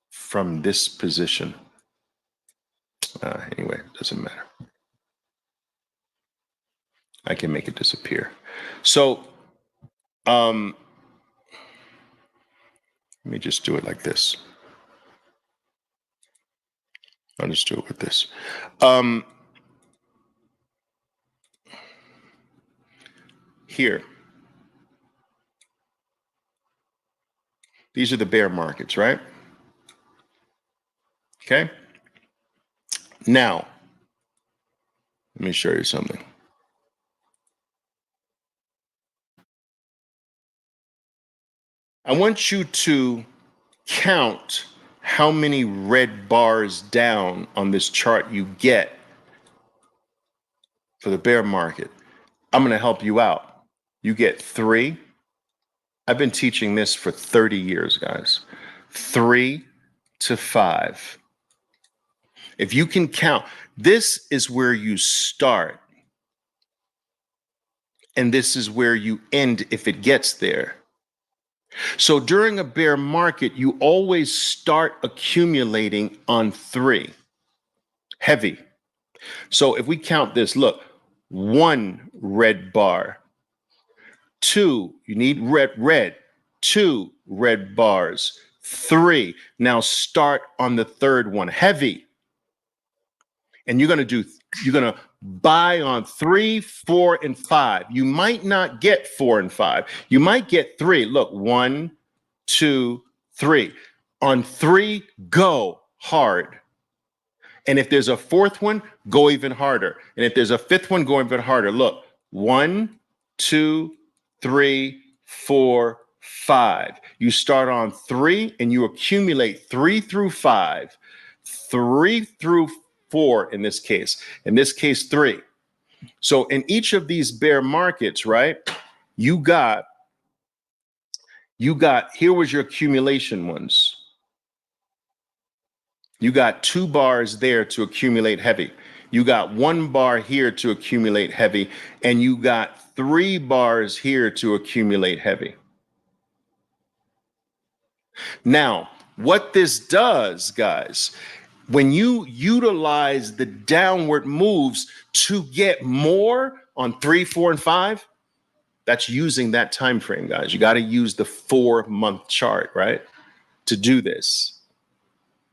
C: from this position. Anyway, it doesn't matter. I can make it disappear. So let me just do it like this. I'll just do it with this. Here. These are the bear markets, right? Okay. Now, let me show you something. I want you to count how many red bars down on this chart you get for the bear market. I'm going to help you out. You get 3. I've been teaching this for 30 years, guys. 3 to 5. If you can count, this is where you start. And this is where you end if it gets there. So during a bear market, you always start accumulating on 3. Heavy. So if we count this, look, 1 red bar, 2, you need red, 2 red bars, 3. Now start on the 3rd one, heavy. And you're going to buy on 3, 4, and 5. You might not get 4 and 5. You might get 3. Look, 1, 2, 3. On 3, go hard. And if there's a 4th one, go even harder. And if there's a 5th one, go even harder. Look, 1, 2, 3, 4, 5. You start on 3 and you accumulate 3 through 5, 3 through 4 in this case. In this case, 3. So in each of these bear markets, right, you got, here was your accumulation ones. You got 2 bars there to accumulate heavy. You got 1 bar here to accumulate heavy. And you got 3 bars here to accumulate heavy. Now, what this does, guys, when you utilize the downward moves to get more on 3, 4, and 5, that's using that time frame, guys. You got to use the 4-month chart, right, to do this.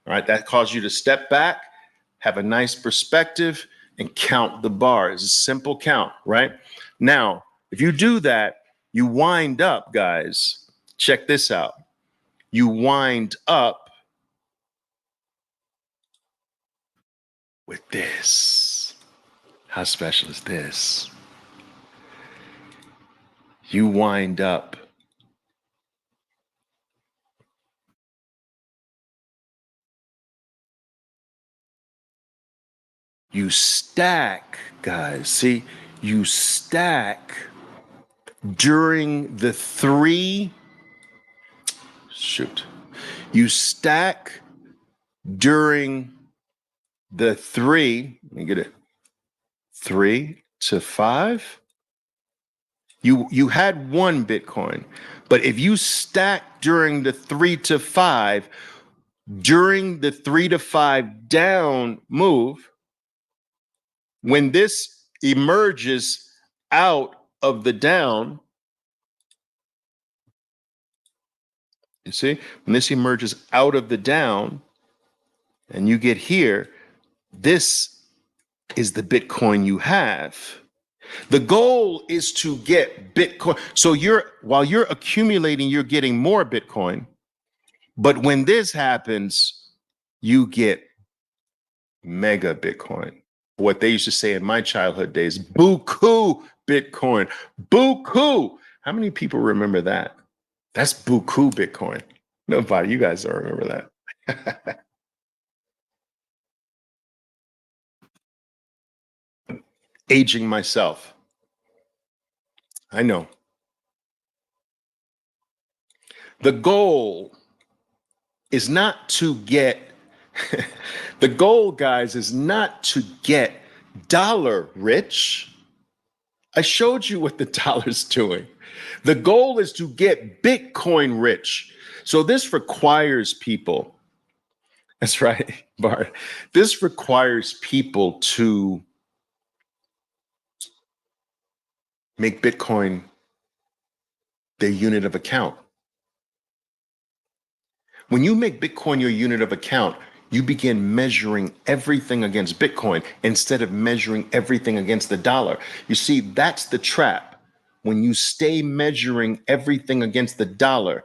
C: All right, that causes you to step back, have a nice perspective, and count the bars. It's a simple count, right? Now, if you do that, you wind up, guys, check this out. You wind up with this. How special is this? You wind up you stack, guys. See, you stack during the 3. You stack during the 3, let me get it, 3 to 5, you had 1 Bitcoin. But if you stack during the 3 to 5, during the 3 to 5 down move, when this emerges out of the down, you see, when this emerges out of the down and you get here, this is the Bitcoin you have. The goal is to get Bitcoin. So while you're accumulating, you're getting more Bitcoin. But when this happens, you get mega Bitcoin. What they used to say in my childhood days, buku Bitcoin, buku. How many people remember that? That's buku Bitcoin. Nobody, you guys don't remember that. Aging myself. I know. The goal is not to get, the goal, guys, is not to get dollar rich. I showed you what the dollar's doing. The goal is to get Bitcoin rich. So this requires people. That's right, Bart. This requires people to make Bitcoin their unit of account. When you make Bitcoin your unit of account, you begin measuring everything against Bitcoin instead of measuring everything against the dollar. You see, that's the trap. When you stay measuring everything against the dollar,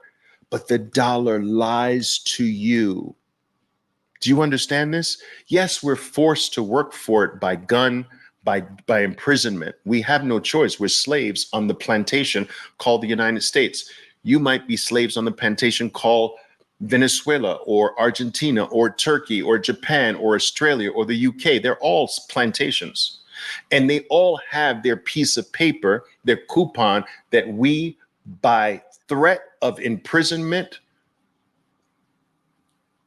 C: but the dollar lies to you. Do you understand this? Yes, we're forced to work for it by gun, by imprisonment. We have no choice. We're slaves on the plantation called the United States. You might be slaves on the plantation called Venezuela or Argentina or Turkey or Japan or Australia or the UK. They're all plantations. And they all have their piece of paper, their coupon that we, by threat of imprisonment,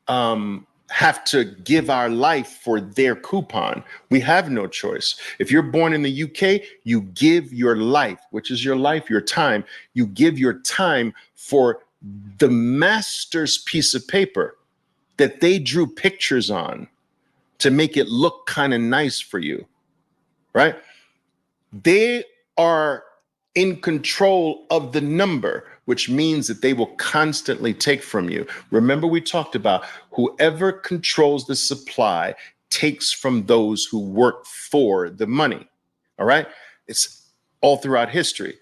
C: have to give our life for their coupon. We have no choice. If you're born in the UK, you give your life, which is your life, your time. You give your time for the master's piece of paper that they drew pictures on to make it look kind of nice for you, right? They are in control of the number, which means that they will constantly take from you. Remember, we talked about whoever controls the supply takes from those who work for the money. All right. It's all throughout history.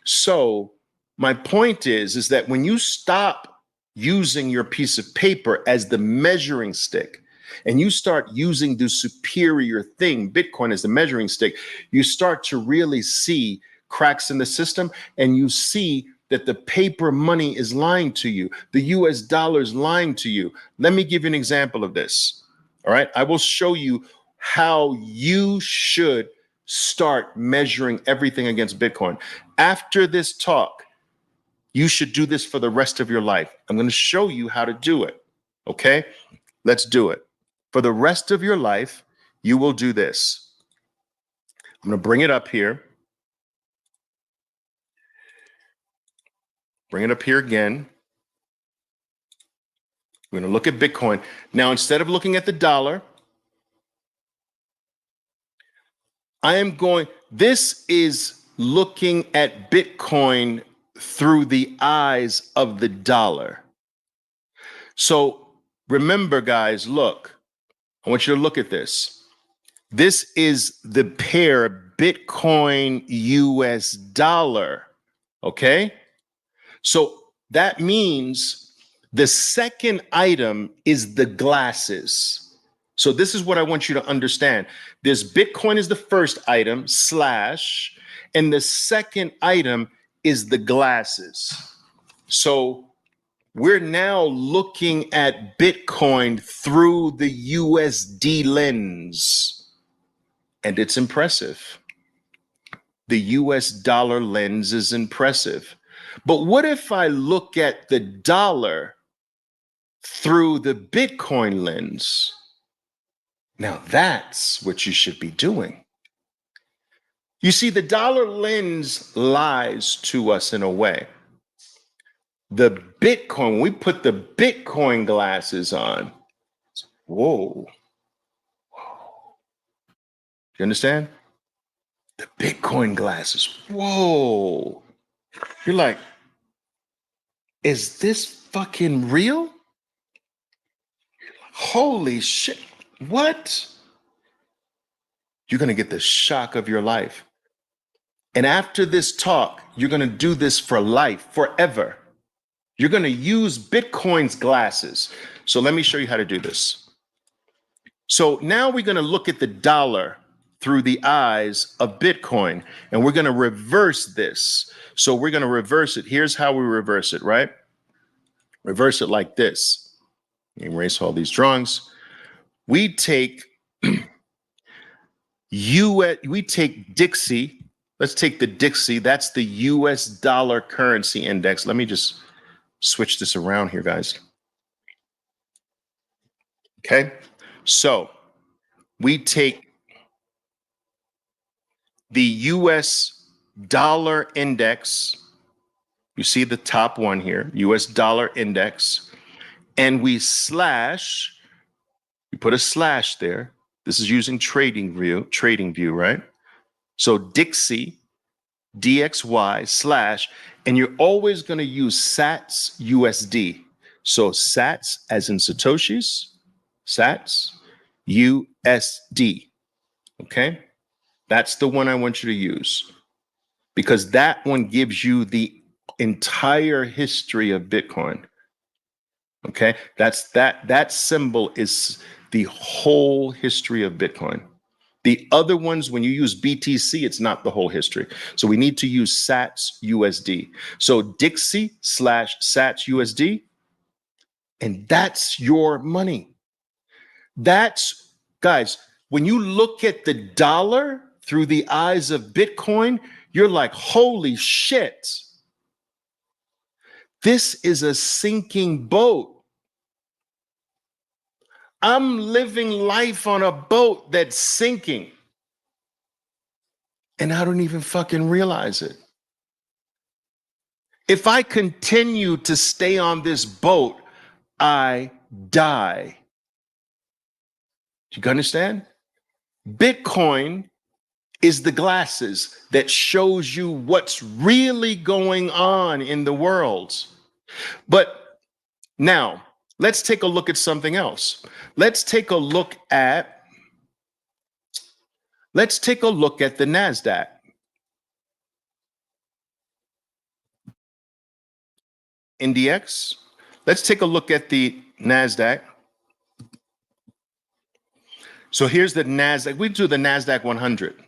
C: So my point is that when you stop using your piece of paper as the measuring stick, and you start using the superior thing, Bitcoin as the measuring stick, you start to really see cracks in the system, and you see that the paper money is lying to you. The US dollar is lying to you. Let me give you an example of this. All right. I will show you how you should start measuring everything against Bitcoin. After this talk, you should do this for the rest of your life. I'm going to show you how to do it. Okay. Let's do it. For the rest of your life, you will do this. I'm going to bring it up here. Bring it up here again. We're going to look at Bitcoin. Now, instead of looking at the dollar, this is looking at Bitcoin through the eyes of the dollar. So remember, guys, look, I want you to look at this. This is the pair Bitcoin US dollar. Okay. So that means the second item is the glasses. So this is what I want you to understand. This Bitcoin is the first item / and the second item is the glasses. So we're now looking at Bitcoin through the USD lens, and it's impressive. The US dollar lens is impressive. But what if I look at the dollar through the Bitcoin lens? Now that's what you should be doing. You see, the dollar lends lies to us in a way. The Bitcoin, when we put the Bitcoin glasses on, whoa. You understand? The Bitcoin glasses, whoa. You're like, is this fucking real? Holy shit. What? You're going to get the shock of your life. And after this talk, you're going to do this for life, forever. You're going to use Bitcoin's glasses. So let me show you how to do this. So now we're going to look at the dollar through the eyes of Bitcoin, and we're going to reverse this. So we're going to reverse it. Here's how we reverse it, right? Reverse it like this. Erase all these drawings. We take we take Dixie. Let's take the Dixie. That's the US dollar currency index. Let me just switch this around here, guys. Okay. So we take the US dollar index. You see the top one here, US dollar index, and we slash, we put a slash there. This is using trading view, right? So Dixie, DXY slash, and you're always going to use Sats USD. So Sats as in Satoshis, Sats USD. Okay? That's the one I want you to use because that one gives you the entire history of Bitcoin. Okay? That symbol is the whole history of Bitcoin. The other ones, when you use BTC, it's not the whole history. So we need to use Sats USD. So Dixie slash Sats USD, and that's your money. That's, guys, when you look at the dollar through the eyes of Bitcoin, you're like, holy shit. This is a sinking boat. I'm living life on a boat that's sinking. And I don't even fucking realize it. If I continue to stay on this boat, I die. Do you understand? Bitcoin is the glasses that shows you what's really going on in the world. But now, let's take a look at something else. Let's take a look at the NASDAQ. Index. Let's take a look at the NASDAQ. So here's the NASDAQ. We do the NASDAQ 100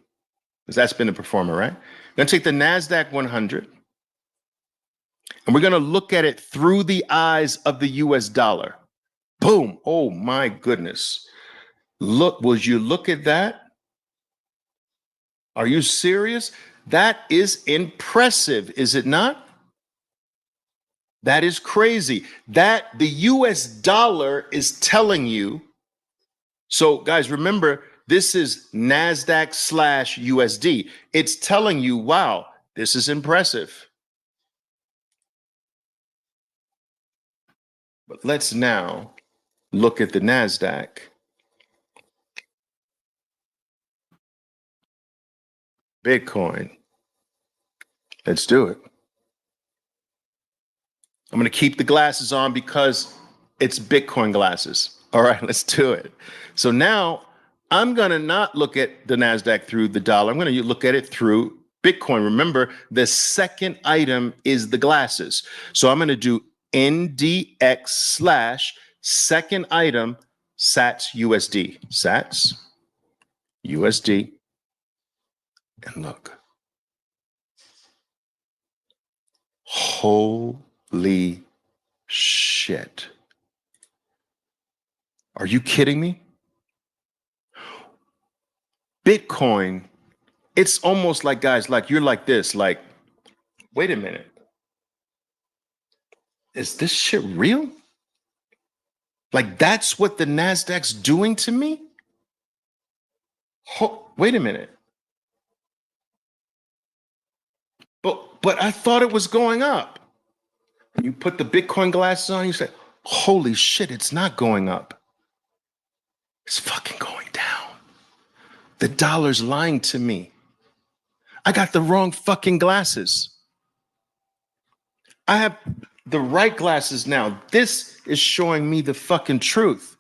C: because that's been the performer, right? We're going to take the NASDAQ 100 and we're going to look at it through the eyes of the US dollar. Boom. Oh my goodness. Look, will you look at that? Are you serious? That is impressive, is it not? That is crazy. That the US dollar is telling you. So guys, remember, this is NASDAQ slash USD. It's telling you, wow, this is impressive. But let's now look at the NASDAQ. Bitcoin. Let's do it. I'm going to keep the glasses on because it's Bitcoin glasses. All right, let's do it. So now I'm going to not look at the NASDAQ through the dollar. I'm going to look at it through Bitcoin. Remember, the second item is the glasses. So I'm going to do NDX slash second item Sats USD. Sats USD. And look. Holy shit. Are you kidding me? Bitcoin, it's almost like, guys, like you're like this, like, wait a minute. Is this shit real? Like, that's what the NASDAQ's doing to me? Wait a minute. But I thought it was going up. You put the Bitcoin glasses on, you say, holy shit, it's not going up. It's fucking going down. The dollar's lying to me. I got the wrong fucking glasses. I have the right glasses now. This is showing me the fucking truth.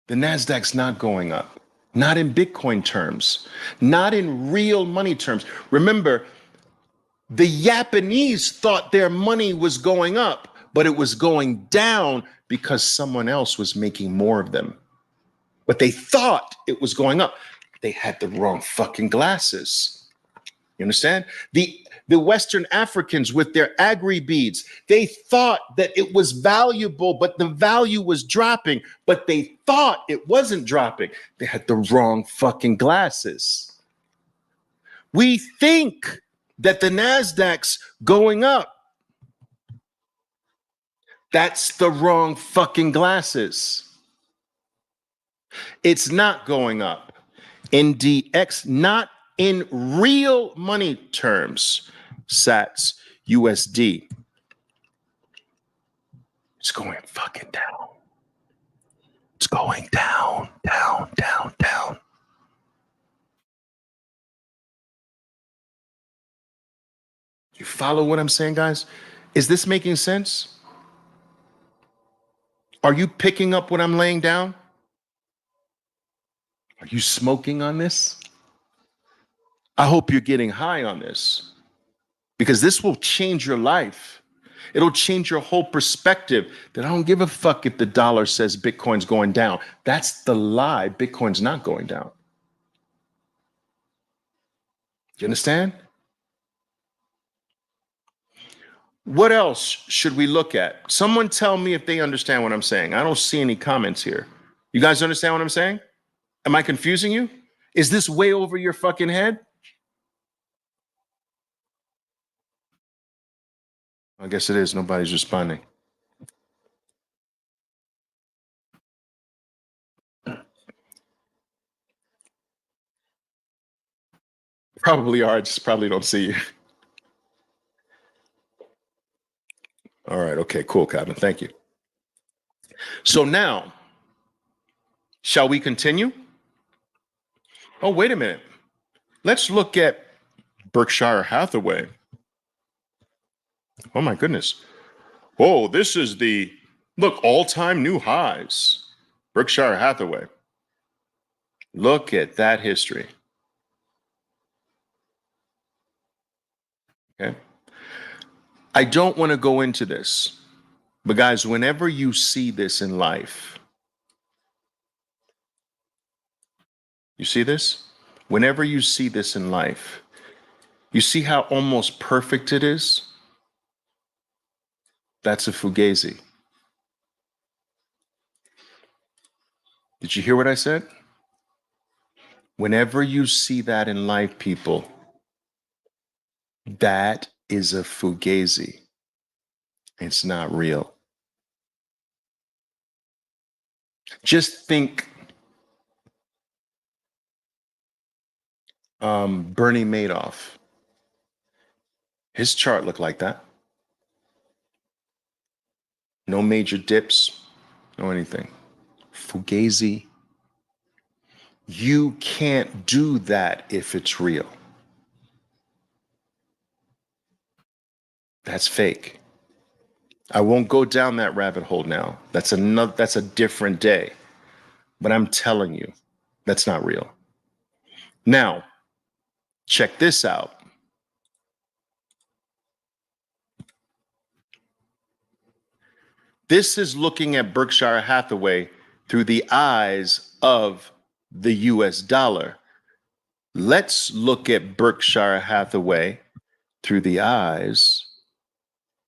C: The NASDAQ's not going up. Not in Bitcoin terms. Not in real money terms. Remember, the Japanese thought their money was going up, but it was going down because someone else was making more of them. But they thought it was going up. They had the wrong fucking glasses. You understand? The Western Africans with their agri beads, they thought that it was valuable, but the value was dropping, but they thought it wasn't dropping. They had the wrong fucking glasses. We think that the NASDAQ's going up. That's the wrong fucking glasses. It's not going up. NDX, not in real money terms. Sats, USD. It's going fucking down. It's going down, down, down, down. You follow what I'm saying, guys? Is this making sense? Are you picking up what I'm laying down? Are you smoking on this? I hope you're getting high on this because this will change your life. It'll change your whole perspective that I don't give a fuck if the dollar says Bitcoin's going down. That's the lie. Bitcoin's not going down. You understand? What else should we look at? Someone tell me if they understand what I'm saying. I don't see any comments here. You guys understand what I'm saying? Am I confusing you? Is this way over your fucking head? I guess it is. Nobody's responding. Probably are. I just probably don't see you. All right. Okay. Cool, Calvin. Thank you. So now, shall we continue? Oh, wait a minute. Let's look at Berkshire Hathaway. Oh, my goodness. Oh, this is the look, all-time new highs. Berkshire Hathaway. Look at that history. Okay. I don't want to go into this, but guys, whenever you see this in life, you see this? Whenever you see this in life, you see how almost perfect it is? That's a fugazi. Did you hear what I said? Whenever you see that in life, people, that is a fugazi. It's not real. Just think Bernie Madoff. His chart looked like that. No major dips, no anything. Fugazi. You can't do that if it's real. That's fake. I won't go down that rabbit hole now. That's a different day. But I'm telling you, that's not real. Now, check this out. This is looking at Berkshire Hathaway through the eyes of the US dollar. Let's look at Berkshire Hathaway through the eyes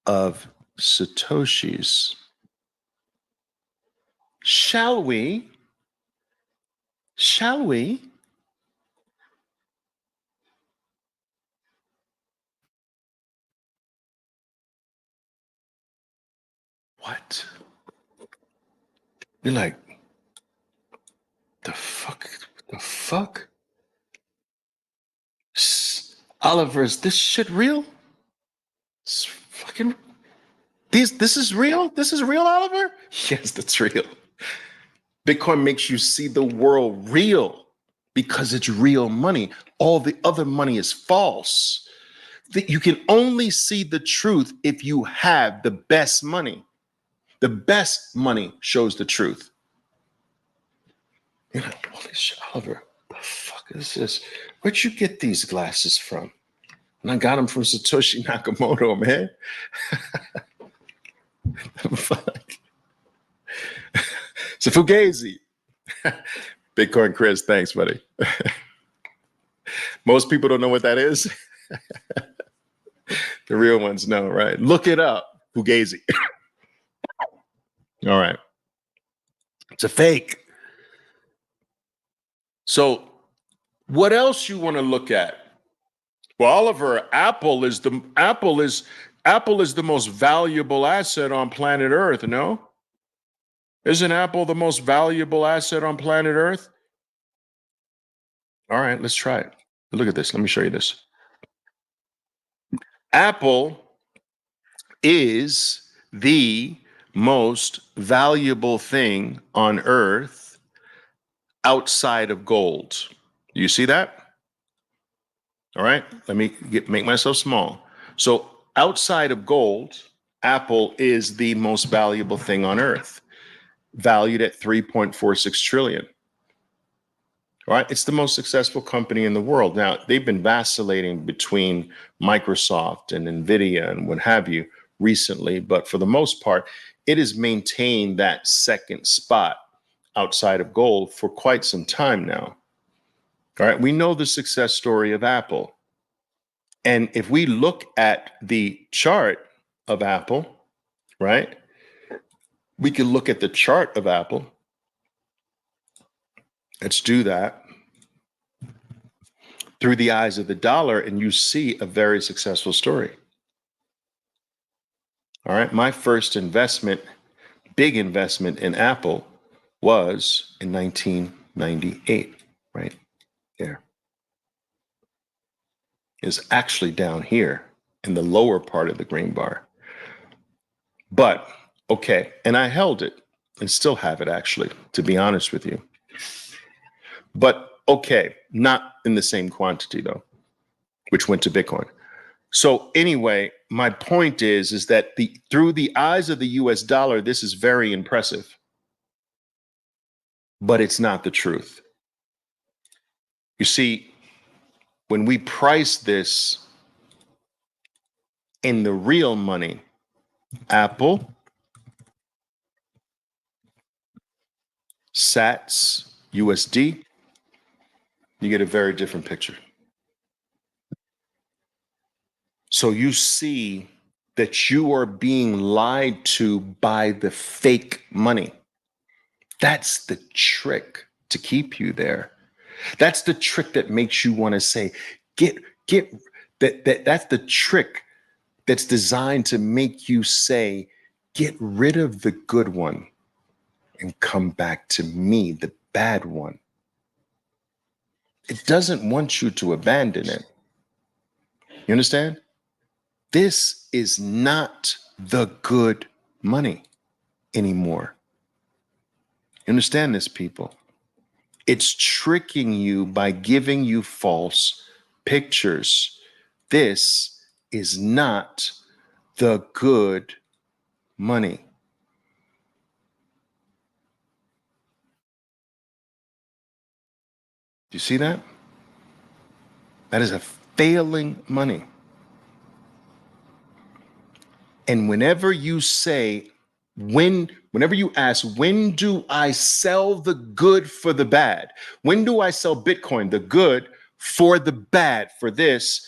C: of Satoshis. Shall we? Shall we? What? You're like, the fuck? The fuck? Oliver, is this shit real? It's fucking this is real? This is real, Oliver? Yes, that's real. Bitcoin makes you see the world real because it's real money. All the other money is false. You can only see the truth if you have the best money. The best money shows the truth. You're like, holy shit, Oliver, the fuck is this? Where'd you get these glasses from? And I got them from Satoshi Nakamoto, man. Fuck. It's a Fugazi. Bitcoin Chris, thanks, buddy. Most people don't know what that is. The real ones know, right? Look it up. Fugazi. All right. It's a fake. So what else you want to look at? Well, Oliver, Apple is the most valuable asset on planet Earth, no? Isn't Apple the most valuable asset on planet Earth? All right, let's try it. Look at this. Let me show you this. Apple is the most valuable thing on Earth outside of gold. You see that? All right, let me make myself small. So outside of gold, Apple is the most valuable thing on Earth, valued at 3.46 trillion. All right, it's the most successful company in the world. Now, they've been vacillating between Microsoft and Nvidia and what have you recently, but for the most part, it has maintained that second spot outside of gold for quite some time now. All right, we know the success story of Apple. And if we look at the chart of Apple, right, we can look at the chart of Apple. Let's do that through the eyes of the dollar, and you see a very successful story. All right, my first investment, big investment in Apple was in 1998, right there. Is actually down here in the lower part of the green bar. But okay, and I held it and still have it actually, to be honest with you. But okay, not in the same quantity though, which went to Bitcoin. So anyway, my point is that through the eyes of the US dollar, this is very impressive, but it's not the truth. You see, when we price this in the real money, Apple, Sats, USD, you get a very different picture. So you see that you are being lied to by the fake money. That's the trick to keep you there. That's the trick that makes you want to say, that's the trick that's designed to make you say, get rid of the good one and come back to me, the bad one. It doesn't want you to abandon it. You understand? This is not the good money anymore. You understand this, people? It's tricking you by giving you false pictures. This is not the good money. Do you see that? That is a failing money. And whenever you say, whenever you ask, when do I sell the good for the bad? When do I sell Bitcoin, the good for the bad for this?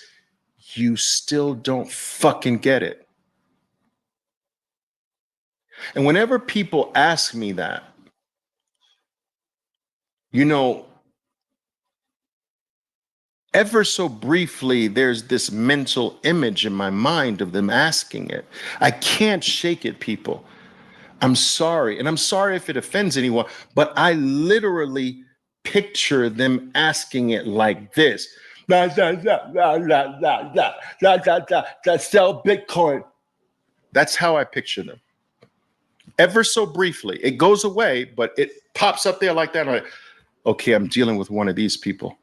C: You still don't fucking get it. And whenever people ask me that, you know, ever so briefly, there's this mental image in my mind of them asking it. I can't shake it, people. I'm sorry. And I'm sorry if it offends anyone, but I literally picture them asking it like this. La, la, la, la, la, la, la, la, la, la, la, sell Bitcoin. That's how I picture them. Ever so briefly. It goes away, but it pops up there like that. I'm like, okay, I'm dealing with one of these people.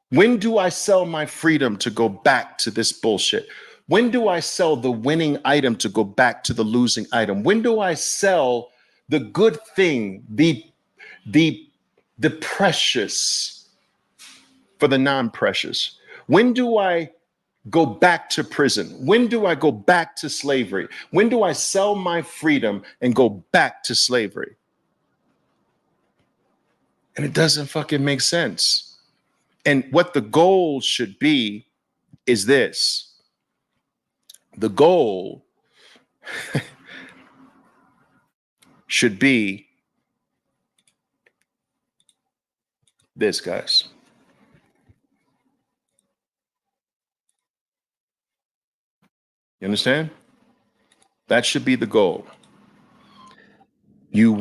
C: When do I sell my freedom to go back to this bullshit? When do I sell the winning item to go back to the losing item? When do I sell the good thing, the precious for the non-precious? When do I go back to prison? When do I go back to slavery? When do I sell my freedom and go back to slavery? And it doesn't fucking make sense. And what the goal should be is this. The goal should be this, guys. You understand? That should be the goal. You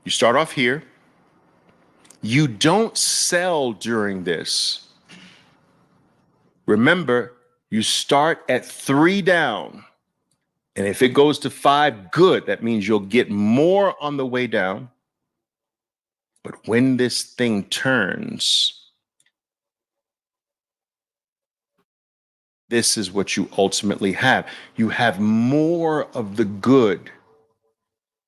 C: start off here. You don't sell during this. Remember, you start at 3 down. And if it goes to 5, good. That means you'll get more on the way down. But when this thing turns, this is what you ultimately have. You have more of the good.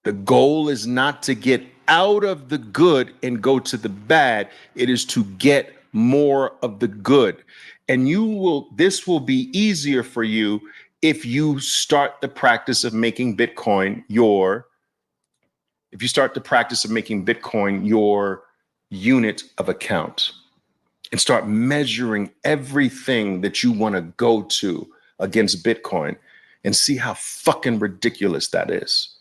C: The goal is not to get out of the good and go to the bad. It is to get more of the good. And this will be easier for you if you start the practice of making Bitcoin your unit of account and start measuring everything that you want to go to against Bitcoin and see how fucking ridiculous that is.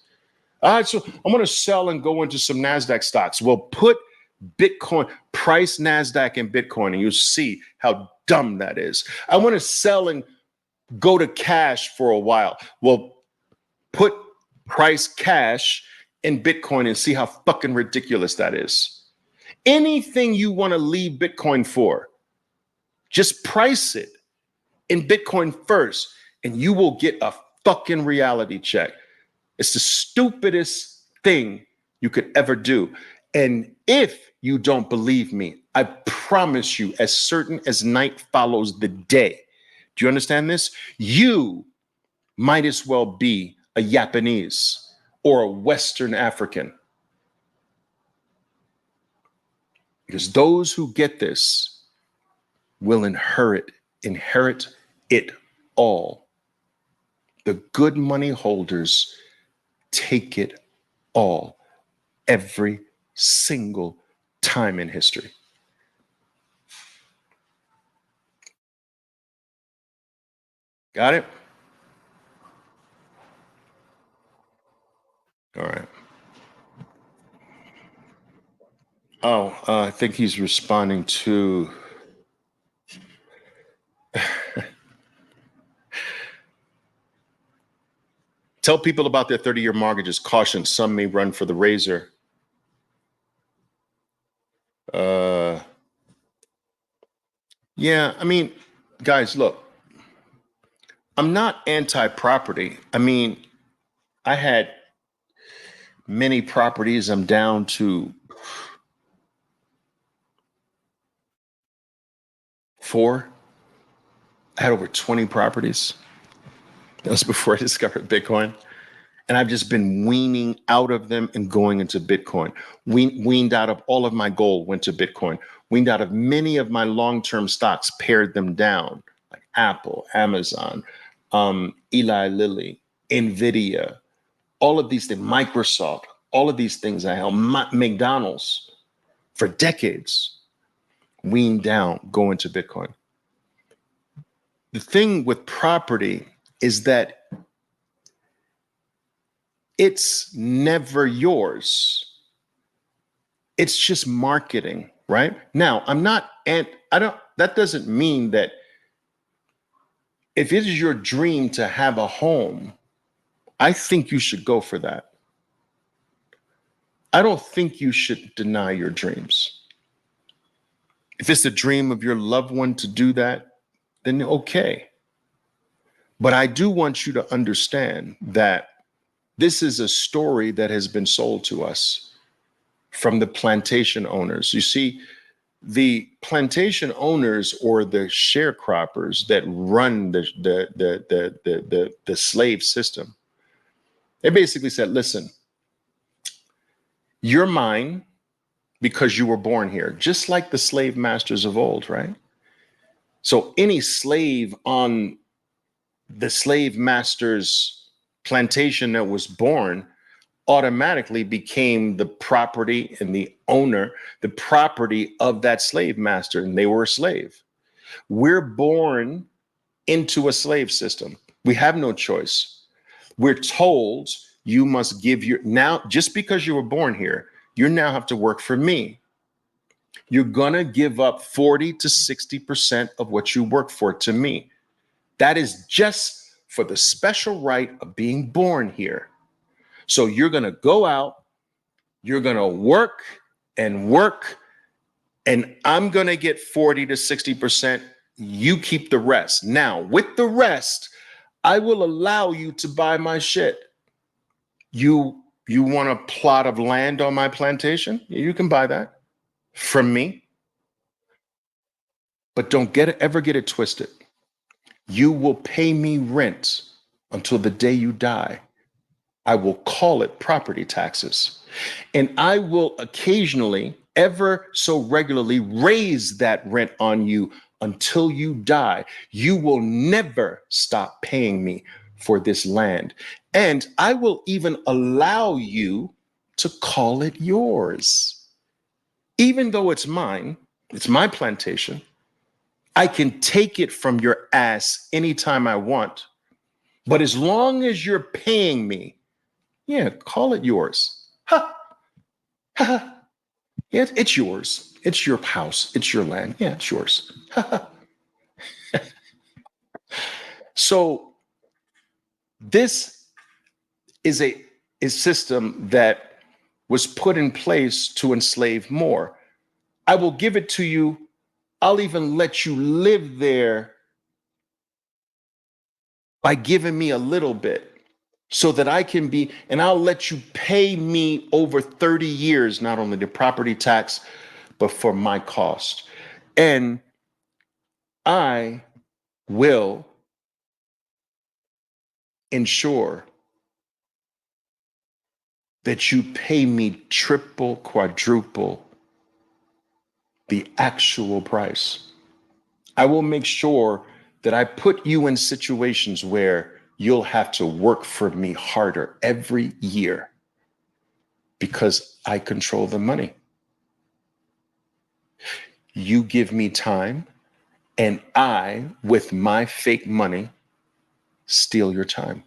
C: All right, so I'm going to sell and go into some NASDAQ stocks. Well, put Bitcoin, price NASDAQ and Bitcoin, and you'll see how dumb that is. I want to sell and go to cash for a while. Well, put price cash in Bitcoin and see how fucking ridiculous that is. Anything you want to leave Bitcoin for, just price it in Bitcoin first, and you will get a fucking reality check. It's the stupidest thing you could ever do. And if you don't believe me, I promise you, as certain as night follows the day, do you understand this? You might as well be a Japanese or a Western African. Because those who get this will inherit it all. The good money holders take it all, every single time in history. Got it? All right. Oh, I think he's responding to tell people about their 30-year mortgages. Caution, some may run for the razor. Yeah, I mean, guys, look, I'm not anti-property. I mean, I had many properties. I'm down to 4. I had over 20 properties. That was before I discovered Bitcoin. And I've just been weaning out of them and going into Bitcoin. Weaned out of all of my gold, went to Bitcoin. Weaned out of many of my long-term stocks, pared them down, like Apple, Amazon, Eli Lilly, NVIDIA, all of these things, Microsoft, all of these things I held, McDonald's for decades, weaned down, go into Bitcoin. The thing with property is that it's never yours. It's just marketing, right? Now, that doesn't mean that If it is your dream to have a home, I think you should go for that. I don't think you should deny your dreams. If it's the dream of your loved one to do that, then okay. But I do want you to understand that this is a story that has been sold to us from the plantation owners. You see, the plantation owners or the sharecroppers that run the slave system, they basically said, listen, you're mine because you were born here, just like the slave masters of old, right? So any slave on the slave master's plantation that was born automatically became the property and the owner, the property of that slave master, and they were a slave. We're born into a slave system. We have no choice. We're told you must give your, now, just because you were born here, you now have to work for me. You're going to give up 40 to 60% of what you work for to me. That is just for the special right of being born here. So you're going to go out, you're going to work, and I'm going to get 40 to 60%. You keep the rest. Now, with the rest, I will allow you to buy my shit. You want a plot of land on my plantation? You can buy that from me. But don't ever get it twisted. You will pay me rent until the day you die. I will call it property taxes. And I will occasionally, ever so regularly, raise that rent on you until you die. You will never stop paying me for this land. And I will even allow you to call it yours. Even though it's mine, it's my plantation, I can take it from your ass anytime I want. But as long as you're paying me, yeah, call it yours. Ha! Ha! Yeah, it's yours. It's your house. It's your land. Yeah, it's yours. So this is a system that was put in place to enslave more. I will give it to you. I'll even let you live there by giving me a little bit so that I can be, and I'll let you pay me over 30 years, not only the property tax, but for my cost. And I will ensure that you pay me triple, quadruple the actual price. I will make sure that I put you in situations where you'll have to work for me harder every year because I control the money. You give me time, and I, with my fake money, steal your time.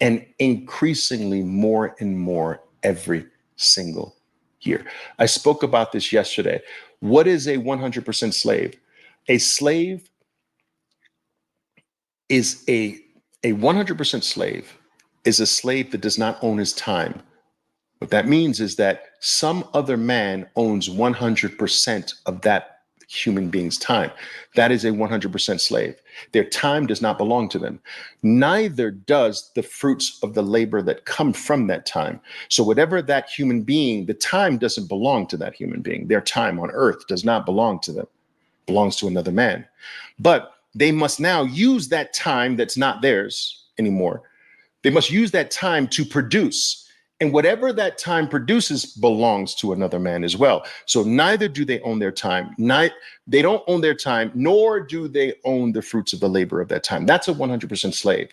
C: And increasingly more and more every single year. I spoke about this yesterday. What is a 100% slave? A slave is a 100% slave is a slave that does not own his time. What that means is that some other man owns 100% of that human being's time. That is a 100% slave. Their time does not belong to them. Neither does the fruits of the labor that come from that time. So whatever that human being, the time doesn't belong to that human being. Their time on earth does not belong to them. It belongs to another man. But they must now use that time that's not theirs anymore. They must use that time to produce. And whatever that time produces belongs to another man as well. So neither do they own their time. They don't own their time, nor do they own the fruits of the labor of that time. That's a 100% slave.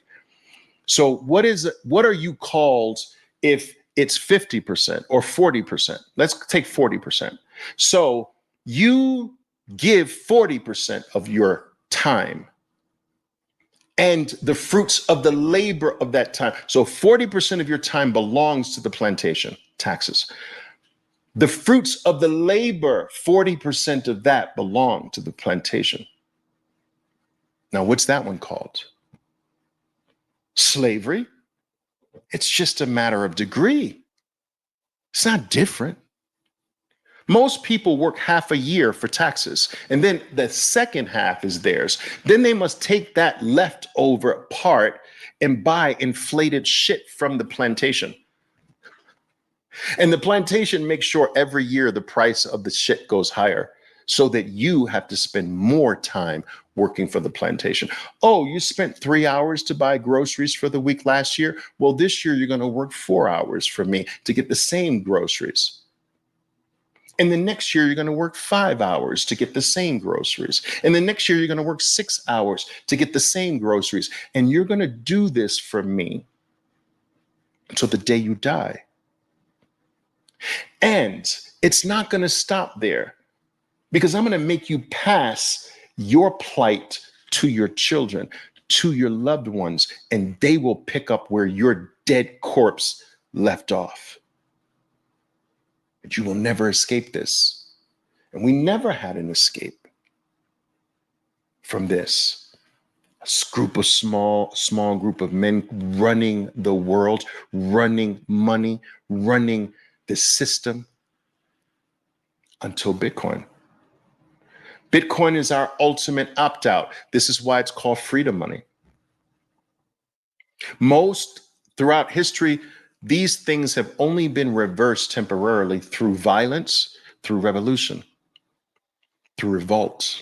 C: So what are you called if it's 50% or 40%? Let's take 40%. So you give 40% of your time and the fruits of the labor of that time. So 40% of your time belongs to the plantation, taxes. The fruits of the labor, 40% of that belong to the plantation. Now, what's that one called? Slavery. It's just a matter of degree. It's not different. Most people work half a year for taxes, and then the second half is theirs. Then they must take that leftover part and buy inflated shit from the plantation. And the plantation makes sure every year the price of the shit goes higher so that you have to spend more time working for the plantation. Oh, you spent 3 hours to buy groceries for the week last year? Well, this year you're going to work 4 hours for me to get the same groceries. And the next year, you're going to work 5 hours to get the same groceries. And the next year, you're going to work 6 hours to get the same groceries. And you're going to do this for me until the day you die. And it's not going to stop there, because I'm going to make you pass your plight to your children, to your loved ones, and they will pick up where your dead corpse left off. But you will never escape this. And we never had an escape from this. A group of small group of men running the world, running money, running the system until Bitcoin. Bitcoin is our ultimate opt-out. This is why it's called freedom money. Most throughout history, these things have only been reversed temporarily through violence, through revolution, through revolt.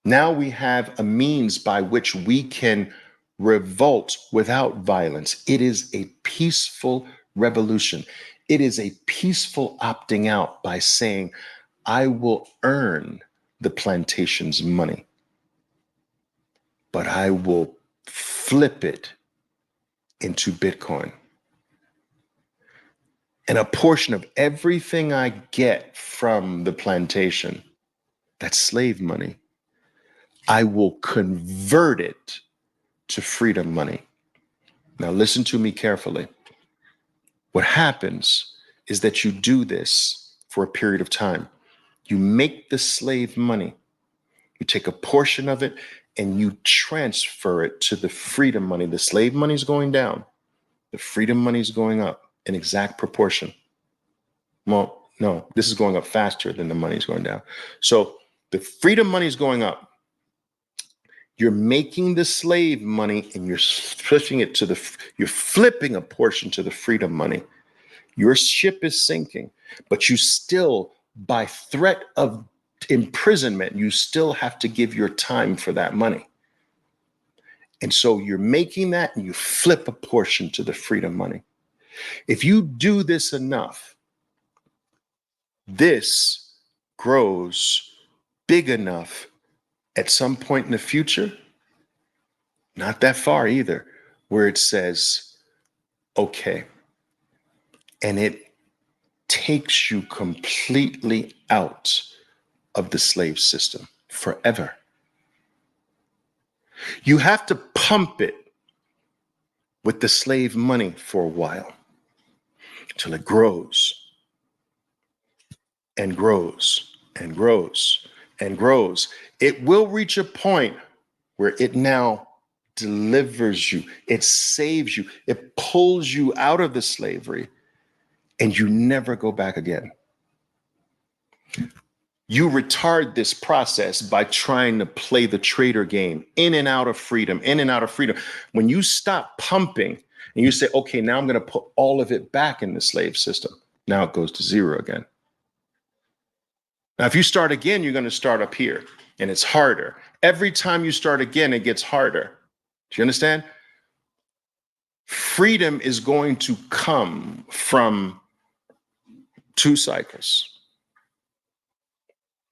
C: Now we have a means by which we can revolt without violence. It is a peaceful revolution. It is a peaceful opting out by saying, I will earn the plantation's money, but I will flip it into Bitcoin. And a portion of everything I get from the plantation, that's slave money, I will convert it to freedom money. Now, listen to me carefully. What happens is that you do this for a period of time. You make the slave money. You take a portion of it and you transfer it to the freedom money. The slave money is going down. The freedom money is going up in exact proportion. Well, no, this is going up faster than the money is going down. So the freedom money is going up. You're making the slave money and you're switching it to you're flipping a portion to the freedom money. Your ship is sinking, but you still, by threat of imprisonment, you still have to give your time for that money. And so you're making that and you flip a portion to the freedom money. If you do this enough, this grows big enough at some point in the future, not that far either, where it says, okay, and it takes you completely out of the slave system forever. You have to pump it with the slave money for a while until it grows and grows and grows and grows. It will reach a point where it now delivers you, it saves you, it pulls you out of the slavery, and you never go back again. You retard this process by trying to play the trader game, in and out of freedom, in and out of freedom. When you stop pumping and you say, okay, now I'm going to put all of it back in the slave system, now it goes to zero again. Now, if you start again, you're going to start up here, and it's harder. Every time you start again, it gets harder. Do you understand? Freedom is going to come from 2 cycles.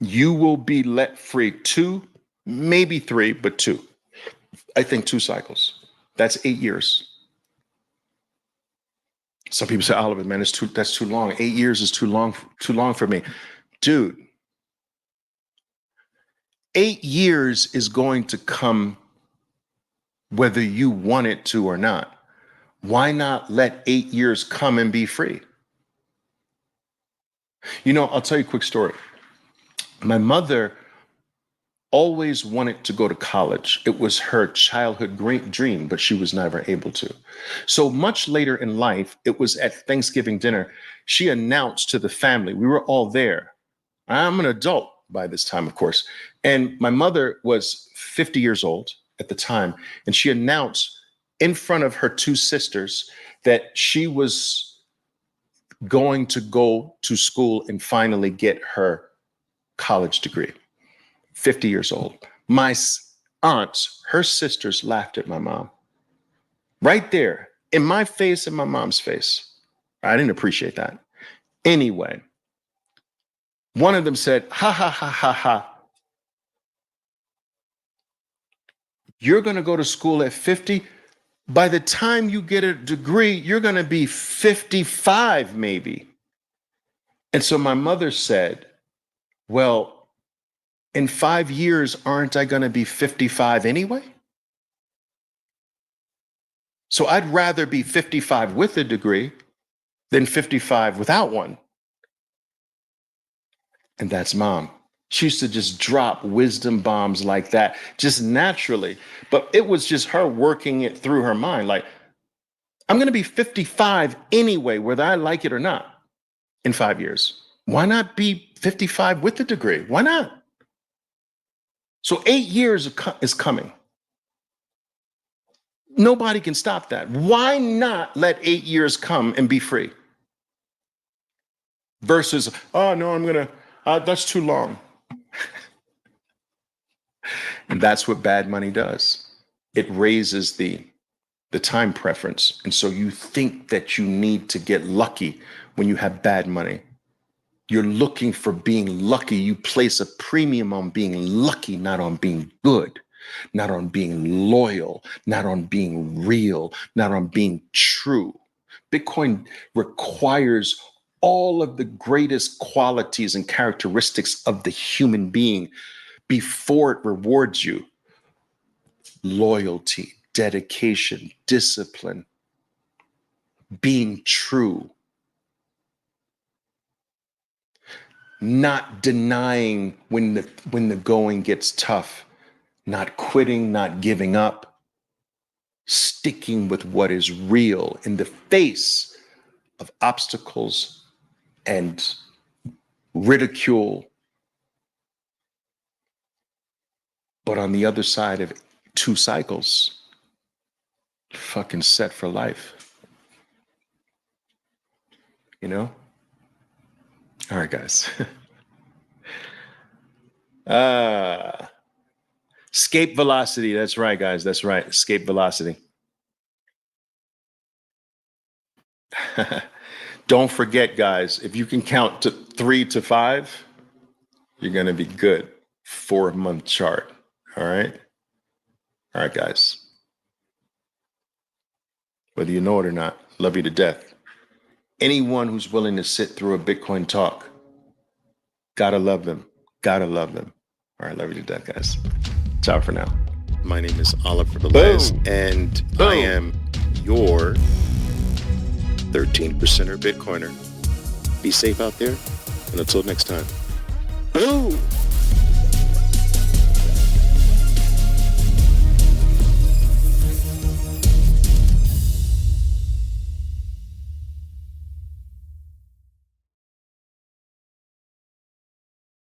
C: You will be let free 2, maybe 3, but 2. I think 2 cycles. That's 8 years. Some people say, Oliver, man, that's too long. 8 years is too long for me. Dude, 8 years is going to come whether you want it to or not. Why not let 8 years come and be free? You know, I'll tell you a quick story. My mother always wanted to go to college. It was her childhood great dream, but she was never able to. So much later in life, it was at Thanksgiving dinner, she announced to the family, we were all there. I'm an adult by this time, of course. And my mother was 50 years old at the time. And she announced in front of her two sisters that she was going to go to school and finally get her college degree. 50 years old. My aunts, her sisters laughed at my mom. Right there, in my face and my mom's face. I didn't appreciate that. Anyway, one of them said, ha, ha, ha, ha, ha. You're going to go to school at 50. By the time you get a degree, you're going to be 55 maybe. And so my mother said, well, in 5 years, aren't I going to be 55 anyway? So I'd rather be 55 with a degree than 55 without one. And that's mom. She used to just drop wisdom bombs like that, just naturally. But it was just her working it through her mind. Like, I'm going to be 55 anyway, whether I like it or not, in 5 years. Why not be 55 with a degree? Why not? So 8 years is coming. Nobody can stop that. Why not let 8 years come and be free? Versus, oh, no, that's too long. And that's what bad money does. It raises the time preference. And so you think that you need to get lucky when you have bad money. You're looking for being lucky. You place a premium on being lucky, not on being good, not on being loyal, not on being real, not on being true. Bitcoin requires all of the greatest qualities and characteristics of the human being before it rewards you. Loyalty, dedication, discipline, being true. Not denying when the going gets tough, not quitting, not giving up, sticking with what is real in the face of obstacles and ridicule. But on the other side of 2 cycles, fucking set for life. You know? All right, guys. Escape velocity. That's right, guys. That's right. Escape velocity. Don't forget, guys, if you can count to 3 to 5, you're going to be good. 4-month chart. All right. All right, guys. Whether you know it or not, love you to death. Anyone who's willing to sit through a Bitcoin talk, gotta love them. Gotta love them. All right, love you to death, guys. Ciao for now.
A: My name is Oliver Velez, and I am your 13%er Bitcoiner. Be safe out there, and until next time. Boom!